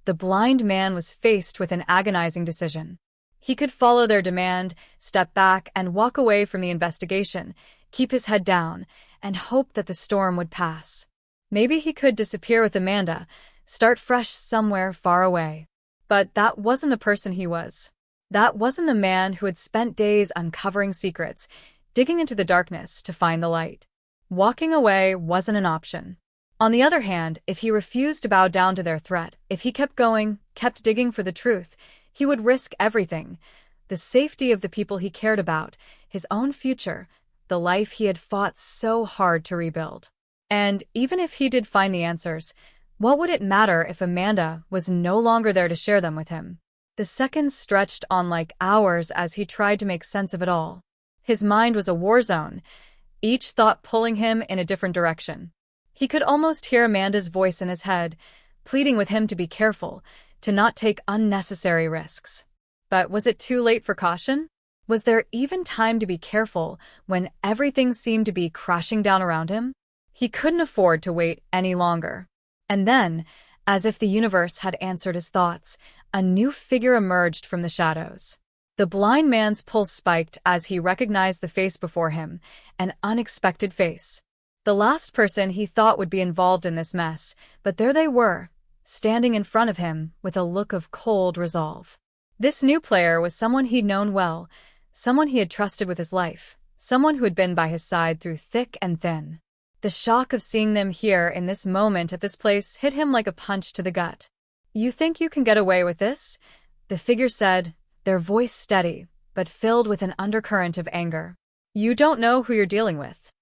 the blind man was faced with an agonizing decision. He could follow their demand, step back, and walk away from the investigation, keep his head down, and hope that the storm would pass. Maybe he could disappear with Amanda, start fresh somewhere far away. But that wasn't the person he was. That wasn't the man who had spent days uncovering secrets, digging into the darkness to find the light. Walking away wasn't an option. On the other hand, if he refused to bow down to their threat, if he kept going, kept digging for the truth, he would risk everything. The safety of the people he cared about, his own future, the life he had fought so hard to rebuild. And even if he did find the answers, what would it matter if Amanda was no longer there to share them with him? The seconds stretched on like hours as he tried to make sense of it all. His mind was a war zone, each thought pulling him in a different direction. He could almost hear Amanda's voice in his head, pleading with him to be careful, to not take unnecessary risks. But was it too late for caution? Was there even time to be careful when everything seemed to be crashing down around him? He couldn't afford to wait any longer. And then, as if the universe had answered his thoughts, a new figure emerged from the shadows. The blind man's pulse spiked as he recognized the face before him, an unexpected face. The last person he thought would be involved in this mess, but there they were, standing in front of him with a look of cold resolve. This new player was someone he'd known well, someone he had trusted with his life, someone who had been by his side through thick and thin. The shock of seeing them here in this moment at this place hit him like a punch to the gut. "You think you can get away with this?" the figure said, their voice steady, but filled with an undercurrent of anger. "You don't know who you're dealing with."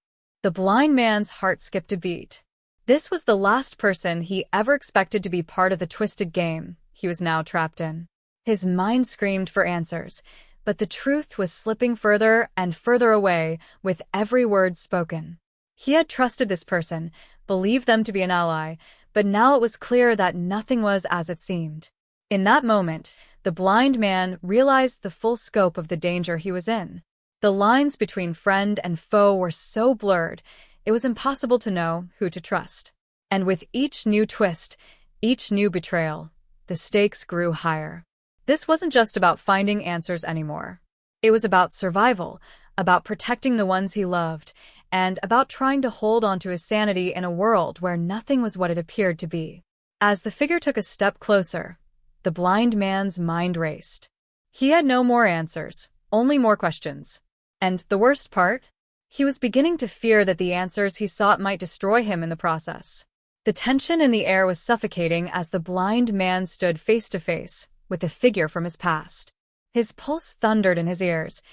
The blind man's heart skipped a beat. This was the last person he ever expected to be part of the twisted game he was now trapped in. His mind screamed for answers, but the truth was slipping further and further away with every word spoken. He had trusted this person, believed them to be an ally, but now it was clear that nothing was as it seemed. In that moment, the blind man realized the full scope of the danger he was in. The lines between friend and foe were so blurred, it was impossible to know who to trust. And with each new twist, each new betrayal, the stakes grew higher. This wasn't just about finding answers anymore. It was about survival, about protecting the ones he loved, and about trying to hold onto his sanity in a world where nothing was what it appeared to be. As the figure took a step closer, the blind man's mind raced. He had no more answers, only more questions. And the worst part? He was beginning to fear that the answers he sought might destroy him in the process. The tension in the air was suffocating as the blind man stood face to face with the figure from his past. His pulse thundered in his ears,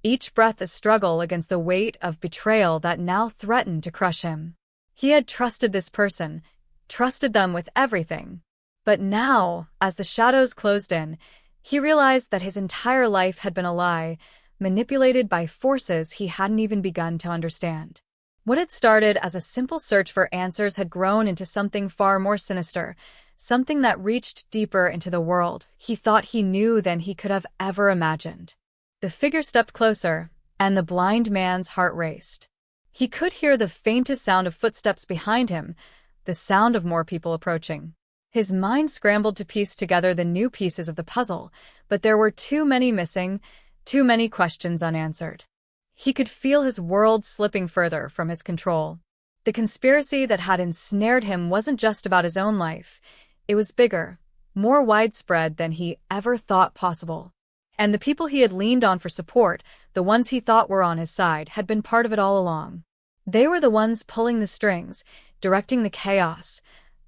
each breath a struggle against the weight of betrayal that now threatened to crush him. He had trusted this person, trusted them with everything. But now, as the shadows closed in, he realized that his entire life had been a lie, manipulated by forces he hadn't even begun to understand. What had started as a simple search for answers had grown into something far more sinister, something that reached deeper into the world he thought he knew than he could have ever imagined. The figure stepped closer, and the blind man's heart raced. He could hear the faintest sound of footsteps behind him, the sound of more people approaching. His mind scrambled to piece together the new pieces of the puzzle, but there were too many missing, too many questions unanswered. He could feel his world slipping further from his control. The conspiracy that had ensnared him wasn't just about his own life. It was bigger, more widespread than he ever thought possible. And the people he had leaned on for support, the ones he thought were on his side, had been part of it all along. They were the ones pulling the strings, directing the chaos,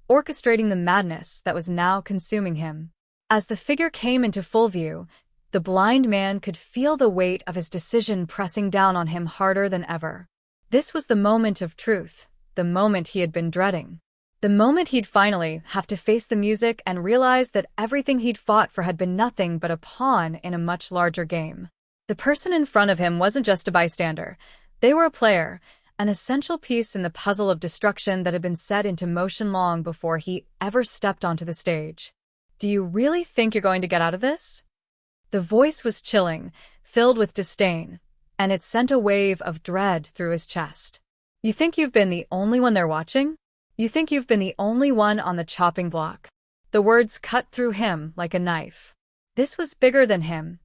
orchestrating the madness that was now consuming him. As the figure came into full view, the blind man could feel the weight of his decision pressing down on him harder than ever. This was the moment of truth, the moment he had been dreading. The moment he'd finally have to face the music and realize that everything he'd fought for had been nothing but a pawn in a much larger game. The person in front of him wasn't just a bystander. They were a player, an essential piece in the puzzle of destruction that had been set into motion long before he ever stepped onto the stage. "Do you really think you're going to get out of this?" The voice was chilling, filled with disdain, and it sent a wave of dread through his chest. "You think you've been the only one they're watching? You think you've been the only one on the chopping block?" The words cut through him like a knife. This was bigger than him,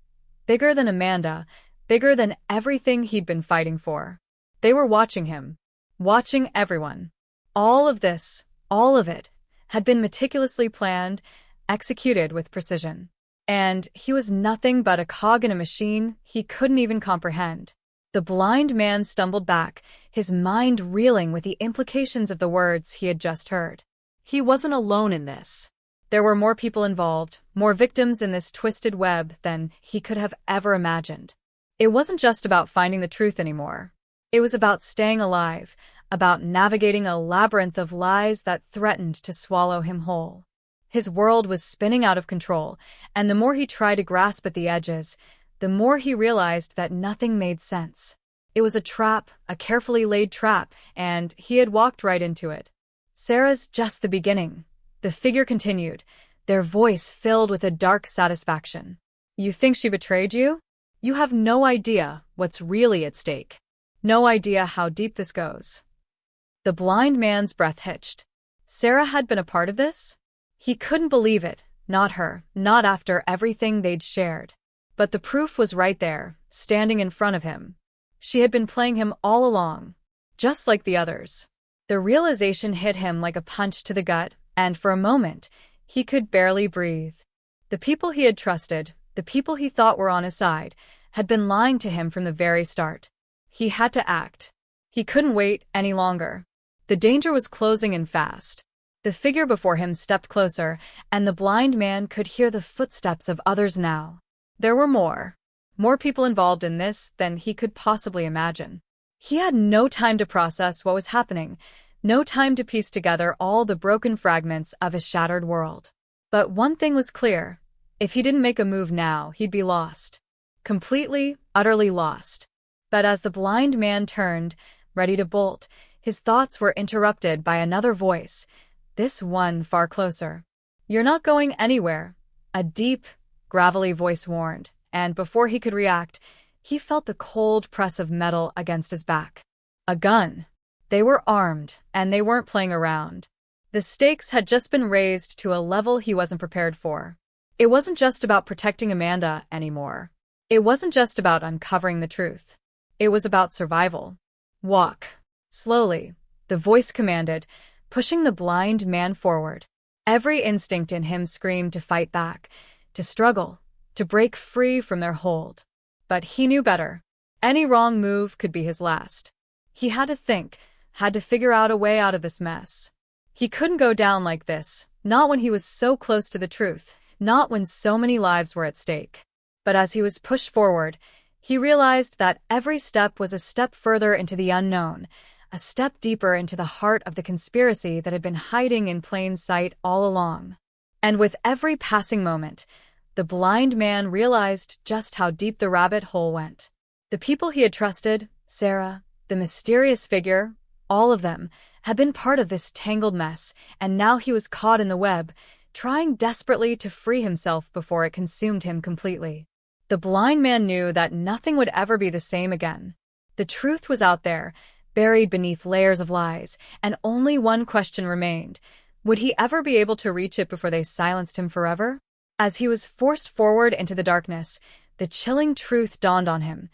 bigger than Amanda, bigger than everything he'd been fighting for. They were watching him, watching everyone. All of this, all of it, had been meticulously planned, executed with precision. And he was nothing but a cog in a machine he couldn't even comprehend. The blind man stumbled back, his mind reeling with the implications of the words he had just heard. He wasn't alone in this. There were more people involved, more victims in this twisted web than he could have ever imagined. It wasn't just about finding the truth anymore. It was about staying alive, about navigating a labyrinth of lies that threatened to swallow him whole. His world was spinning out of control, and the more he tried to grasp at the edges, the more he realized that nothing made sense. It was a trap, a carefully laid trap, and he had walked right into it. "Sarah's just the beginning," the figure continued, their voice filled with a dark satisfaction. "You think she betrayed you? You have no idea what's really at stake. No idea how deep this goes." The blind man's breath hitched. Sarah had been a part of this? He couldn't believe it, not her, not after everything they'd shared. But the proof was right there, standing in front of him. She had been playing him all along, just like the others. The realization hit him like a punch to the gut, and for a moment, he could barely breathe. The people he had trusted, the people he thought were on his side, had been lying to him from the very start. He had to act. He couldn't wait any longer. The danger was closing in fast. The figure before him stepped closer, and the blind man could hear the footsteps of others now. There were more people involved in this than he could possibly imagine. He had no time to process what was happening, no time to piece together all the broken fragments of his shattered world. But one thing was clear. If he didn't make a move now, he'd be lost. Completely, utterly lost. But as the blind man turned, ready to bolt, his thoughts were interrupted by another voice, this one far closer. "You're not going anywhere," a deep, gravelly voice warned, and before he could react, he felt the cold press of metal against his back. A gun. They were armed, and they weren't playing around. The stakes had just been raised to a level he wasn't prepared for. It wasn't just about protecting Amanda anymore. It wasn't just about uncovering the truth. It was about survival. "Walk. Slowly," the voice commanded, pushing the blind man forward. Every instinct in him screamed to fight back, to struggle, to break free from their hold. But he knew better. Any wrong move could be his last. He had to think, had to figure out a way out of this mess. He couldn't go down like this, not when he was so close to the truth, not when so many lives were at stake. But as he was pushed forward, he realized that every step was a step further into the unknown, a step deeper into the heart of the conspiracy that had been hiding in plain sight all along. And with every passing moment, the blind man realized just how deep the rabbit hole went. The people he had trusted, Sarah, the mysterious figure, all of them, had been part of this tangled mess, and now he was caught in the web, trying desperately to free himself before it consumed him completely. The blind man knew that nothing would ever be the same again. The truth was out there, buried beneath layers of lies, and only one question remained. Would he ever be able to reach it before they silenced him forever? As he was forced forward into the darkness, the chilling truth dawned on him.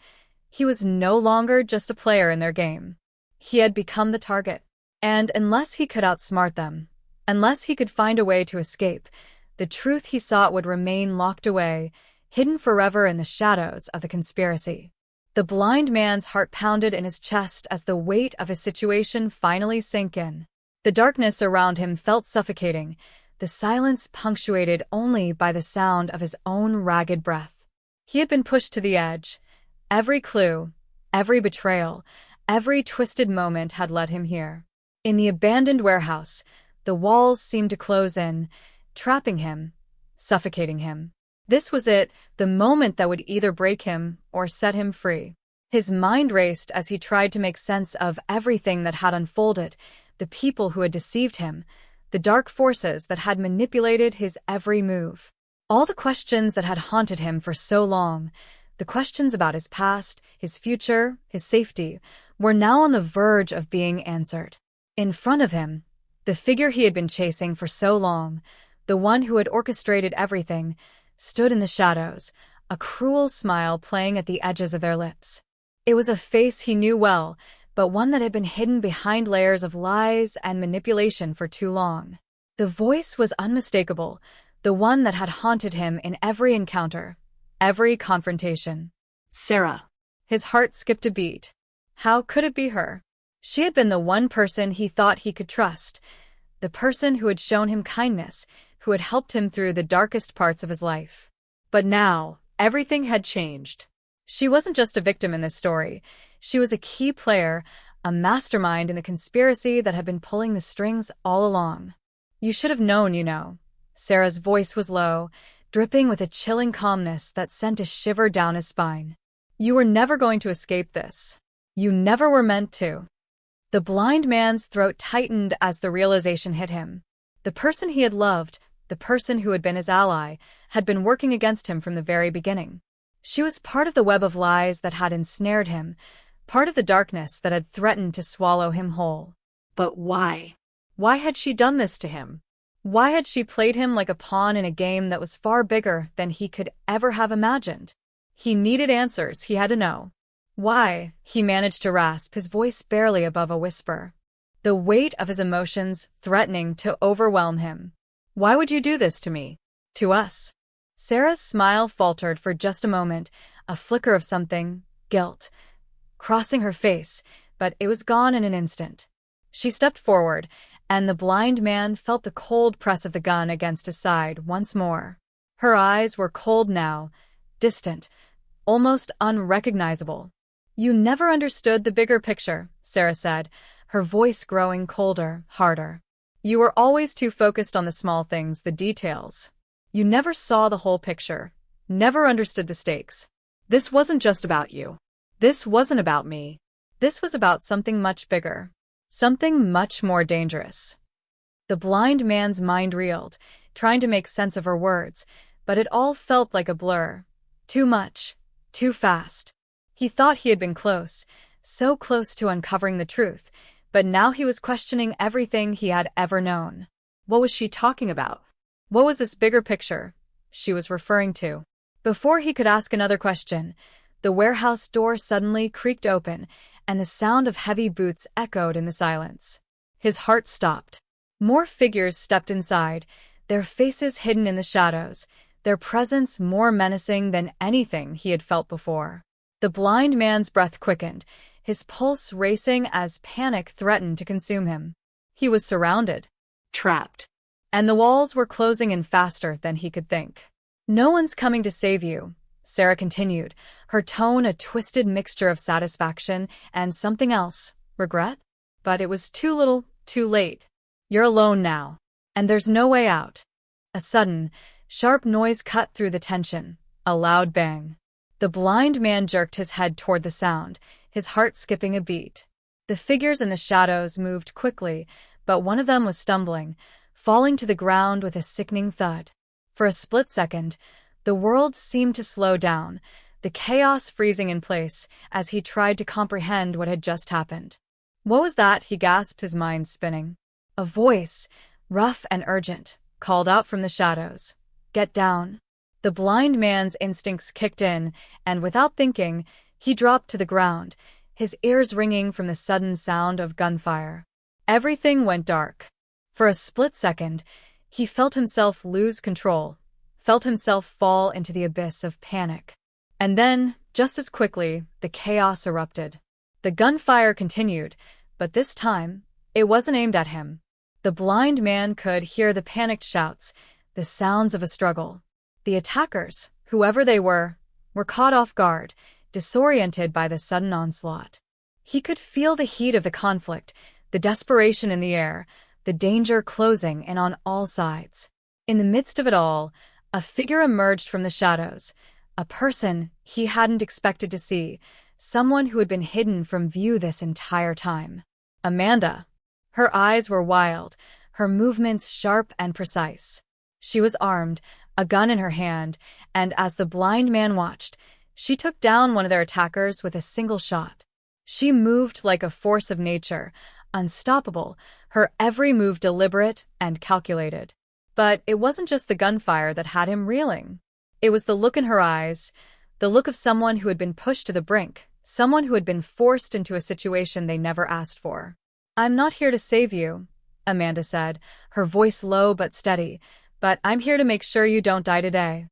He was no longer just a player in their game. He had become the target. And unless he could outsmart them, unless he could find a way to escape, the truth he sought would remain locked away, hidden forever in the shadows of the conspiracy. The blind man's heart pounded in his chest as the weight of his situation finally sank in. The darkness around him felt suffocating, the silence punctuated only by the sound of his own ragged breath. He had been pushed to the edge. Every clue, every betrayal, every twisted moment had led him here. In the abandoned warehouse, the walls seemed to close in, trapping him, suffocating him. This was it, the moment that would either break him or set him free. His mind raced as he tried to make sense of everything that had unfolded, the people who had deceived him, the dark forces that had manipulated his every move. All the questions that had haunted him for so long, the questions about his past, his future, his safety, were now on the verge of being answered. In front of him, the figure he had been chasing for so long, the one who had orchestrated everything, stood in the shadows, a cruel smile playing at the edges of their lips. It was a face he knew well, but one that had been hidden behind layers of lies and manipulation for too long. The voice was unmistakable, the one that had haunted him in every encounter, every confrontation. Sarah. His heart skipped a beat. How could it be her? She had been the one person he thought he could trust, the person who had shown him kindness, who had helped him through the darkest parts of his life. But now, everything had changed. She wasn't just a victim in this story. She was a key player, a mastermind in the conspiracy that had been pulling the strings all along. You should have known, you know. Sarah's voice was low, dripping with a chilling calmness that sent a shiver down his spine. You were never going to escape this. You never were meant to. The blind man's throat tightened as the realization hit him. The person he had loved, the person who had been his ally, had been working against him from the very beginning. She was part of the web of lies that had ensnared him, part of the darkness that had threatened to swallow him whole. But why? Why had she done this to him? Why had she played him like a pawn in a game that was far bigger than he could ever have imagined? He needed answers, he had to know. Why? He managed to rasp, his voice barely above a whisper. The weight of his emotions threatening to overwhelm him. Why would you do this to me? To us? Sarah's smile faltered for just a moment, a flicker of something, guilt, crossing her face, but it was gone in an instant. She stepped forward, and the blind man felt the cold press of the gun against his side once more. Her eyes were cold now, distant, almost unrecognizable. You never understood the bigger picture, Sarah said, her voice growing colder, harder. You were always too focused on the small things, the details. You never saw the whole picture, never understood the stakes. This wasn't just about you. This wasn't about me. This was about something much bigger, something much more dangerous. The blind man's mind reeled, trying to make sense of her words, but it all felt like a blur. Too much, too fast. He thought he had been close, so close to uncovering the truth, but now he was questioning everything he had ever known. What was she talking about? What was this bigger picture she was referring to? Before he could ask another question, the warehouse door suddenly creaked open, and the sound of heavy boots echoed in the silence. His heart stopped. More figures stepped inside, their faces hidden in the shadows, their presence more menacing than anything he had felt before. The blind man's breath quickened, his pulse racing as panic threatened to consume him. He was surrounded. Trapped. And the walls were closing in faster than he could think. No one's coming to save you, Sarah continued, her tone a twisted mixture of satisfaction and something else, regret. But it was too little, too late. You're alone now, and there's no way out. A sudden, sharp noise cut through the tension, a loud bang. The blind man jerked his head toward the sound, his heart skipping a beat. The figures in the shadows moved quickly, but one of them was stumbling, falling to the ground with a sickening thud. For a split second, the world seemed to slow down, the chaos freezing in place as he tried to comprehend what had just happened. What was that? He gasped, his mind spinning. A voice, rough and urgent, called out from the shadows. Get down. The blind man's instincts kicked in, and without thinking, he dropped to the ground, his ears ringing from the sudden sound of gunfire. Everything went dark. For a split second, he felt himself lose control, felt himself fall into the abyss of panic. And then, just as quickly, the chaos erupted. The gunfire continued, but this time, it wasn't aimed at him. The blind man could hear the panicked shouts, the sounds of a struggle. The attackers, whoever they were caught off guard, disoriented by the sudden onslaught. He could feel the heat of the conflict, the desperation in the air, the danger closing in on all sides. In the midst of it all, a figure emerged from the shadows, a person he hadn't expected to see, someone who had been hidden from view this entire time. Amanda. Her eyes were wild, her movements sharp and precise. She was armed, a gun in her hand, and as the blind man watched, she took down one of their attackers with a single shot. She moved like a force of nature, unstoppable, her every move deliberate and calculated. But it wasn't just the gunfire that had him reeling. It was the look in her eyes, the look of someone who had been pushed to the brink, someone who had been forced into a situation they never asked for. I'm not here to save you, Amanda said, her voice low but steady, but I'm here to make sure you don't die today.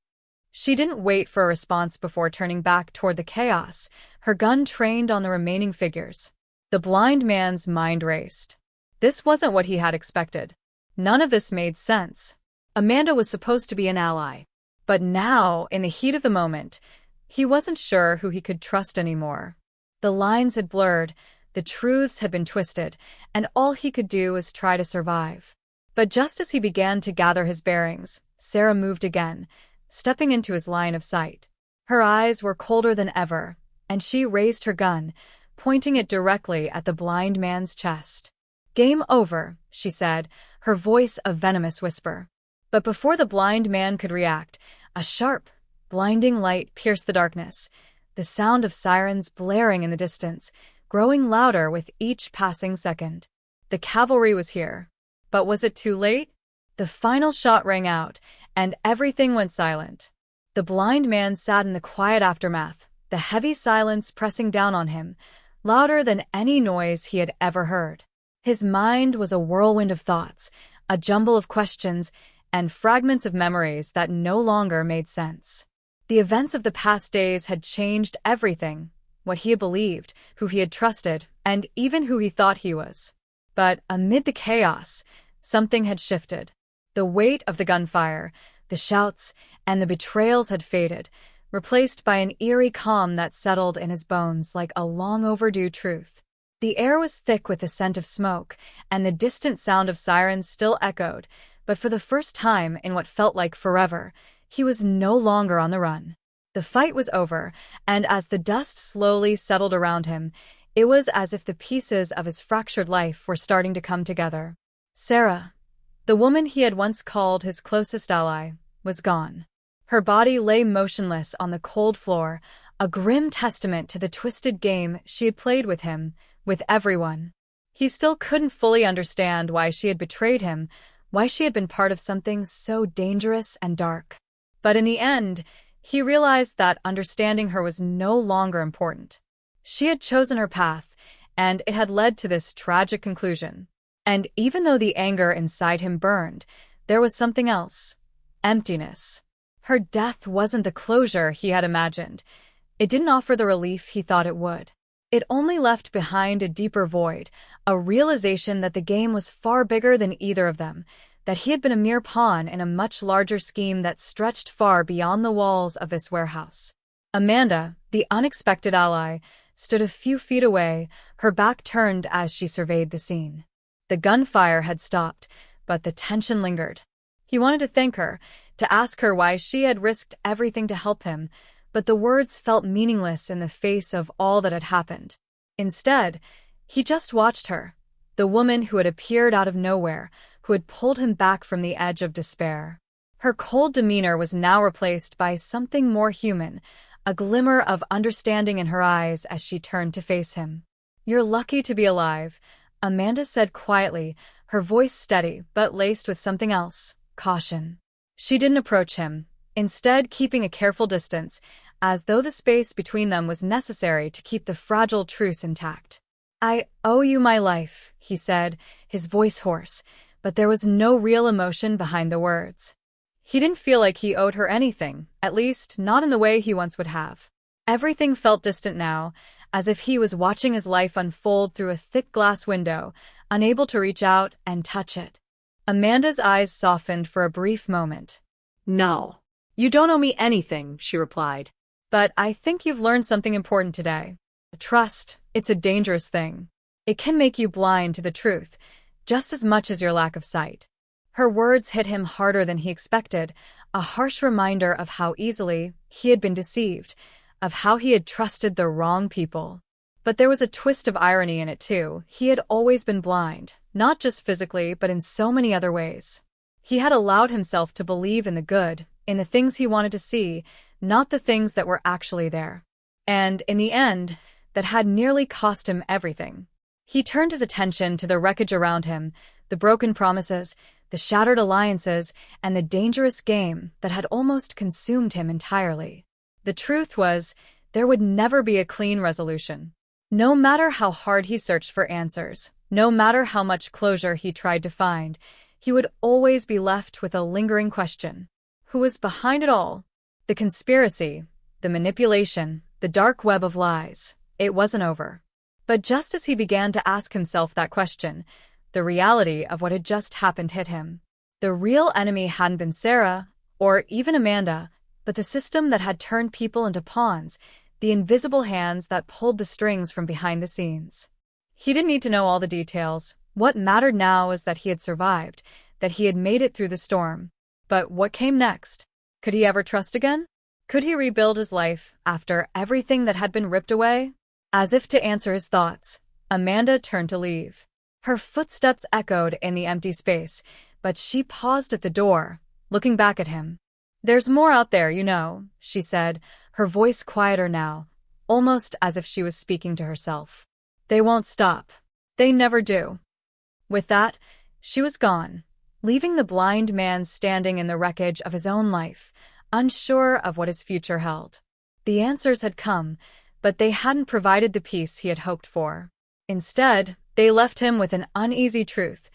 She didn't wait for a response before turning back toward the chaos, her gun trained on the remaining figures. The blind man's mind raced. This wasn't what he had expected. None of this made sense. Amanda was supposed to be an ally. But now, in the heat of the moment, he wasn't sure who he could trust anymore. The lines had blurred, the truths had been twisted, and all he could do was try to survive. But just as he began to gather his bearings, Sarah moved again, stepping into his line of sight. Her eyes were colder than ever, and she raised her gun, pointing it directly at the blind man's chest. Game over, she said, her voice a venomous whisper. But before the blind man could react, a sharp, blinding light pierced the darkness, the sound of sirens blaring in the distance, growing louder with each passing second. The cavalry was here. But was it too late? The final shot rang out, and everything went silent. The blind man sat in the quiet aftermath, the heavy silence pressing down on him, louder than any noise he had ever heard. His mind was a whirlwind of thoughts, a jumble of questions, and fragments of memories that no longer made sense. The events of the past days had changed everything, what he had believed, who he had trusted, and even who he thought he was. But amid the chaos, something had shifted. The weight of the gunfire, the shouts, and the betrayals had faded, replaced by an eerie calm that settled in his bones like a long-overdue truth. The air was thick with the scent of smoke, and the distant sound of sirens still echoed, but for the first time in what felt like forever, he was no longer on the run. The fight was over, and as the dust slowly settled around him, it was as if the pieces of his fractured life were starting to come together. Sarah, the woman he had once called his closest ally, was gone. Her body lay motionless on the cold floor, a grim testament to the twisted game she had played with him, with everyone. He still couldn't fully understand why she had betrayed him, why she had been part of something so dangerous and dark. But in the end, he realized that understanding her was no longer important. She had chosen her path, and it had led to this tragic conclusion. And even though the anger inside him burned, there was something else. Emptiness. Her death wasn't the closure he had imagined. It didn't offer the relief he thought it would. It only left behind a deeper void, a realization that the game was far bigger than either of them, that he had been a mere pawn in a much larger scheme that stretched far beyond the walls of this warehouse. Amanda, the unexpected ally, stood a few feet away, her back turned as she surveyed the scene. The gunfire had stopped, but the tension lingered. He wanted to thank her, to ask her why she had risked everything to help him, but the words felt meaningless in the face of all that had happened. Instead, he just watched her, the woman who had appeared out of nowhere, who had pulled him back from the edge of despair. Her cold demeanor was now replaced by something more human, a glimmer of understanding in her eyes as she turned to face him. "You're lucky to be alive," Amanda said quietly, her voice steady but laced with something else, caution. She didn't approach him, instead keeping a careful distance, as though the space between them was necessary to keep the fragile truce intact. "I owe you my life," he said, his voice hoarse, but there was no real emotion behind the words. He didn't feel like he owed her anything, at least not in the way he once would have. Everything felt distant now, as if he was watching his life unfold through a thick glass window, unable to reach out and touch it. Amanda's eyes softened for a brief moment. "No. You don't owe me anything," she replied. "But I think you've learned something important today. Trust, it's a dangerous thing. It can make you blind to the truth, just as much as your lack of sight." Her words hit him harder than he expected, a harsh reminder of how easily he had been deceived, of how he had trusted the wrong people. But there was a twist of irony in it too. He had always been blind, not just physically, but in so many other ways. He had allowed himself to believe in the good, in the things he wanted to see, not the things that were actually there. And, in the end, that had nearly cost him everything. He turned his attention to the wreckage around him, the broken promises, the shattered alliances, and the dangerous game that had almost consumed him entirely. The truth was, there would never be a clean resolution. No matter how hard he searched for answers, no matter how much closure he tried to find, he would always be left with a lingering question. Who was behind it all? The conspiracy, the manipulation, the dark web of lies. It wasn't over. But just as he began to ask himself that question, the reality of what had just happened hit him. The real enemy hadn't been Sarah, or even Amanda, but the system that had turned people into pawns, the invisible hands that pulled the strings from behind the scenes. He didn't need to know all the details. What mattered now was that he had survived, that he had made it through the storm. But what came next? Could he ever trust again? Could he rebuild his life after everything that had been ripped away? As if to answer his thoughts, Amanda turned to leave. Her footsteps echoed in the empty space, but she paused at the door, looking back at him. "There's more out there, you know," she said, her voice quieter now, almost as if she was speaking to herself. "They won't stop. They never do." With that, she was gone, leaving the blind man standing in the wreckage of his own life, unsure of what his future held. The answers had come, but they hadn't provided the peace he had hoped for. Instead, they left him with an uneasy truth.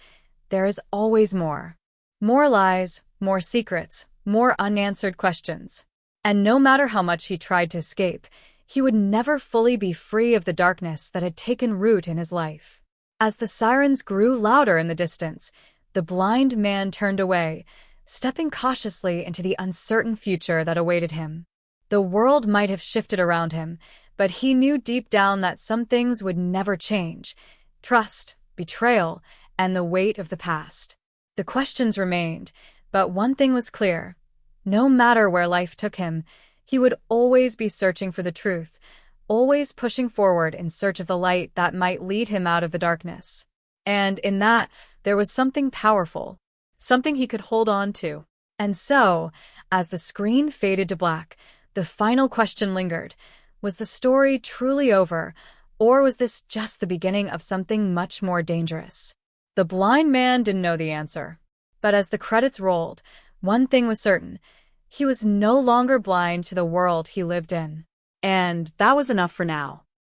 There is always more. More lies, more secrets, more unanswered questions. And no matter how much he tried to escape, he would never fully be free of the darkness that had taken root in his life. As the sirens grew louder in the distance, the blind man turned away, stepping cautiously into the uncertain future that awaited him. The world might have shifted around him, but he knew deep down that some things would never change. Trust, betrayal, and the weight of the past. The questions remained, but one thing was clear. No matter where life took him, he would always be searching for the truth, always pushing forward in search of the light that might lead him out of the darkness. And in that, there was something powerful, something he could hold on to. And so, as the screen faded to black, the final question lingered. Was the story truly over, or was this just the beginning of something much more dangerous? The blind man didn't know the answer. But as the credits rolled, one thing was certain. He was no longer blind to the world he lived in. And that was enough for now.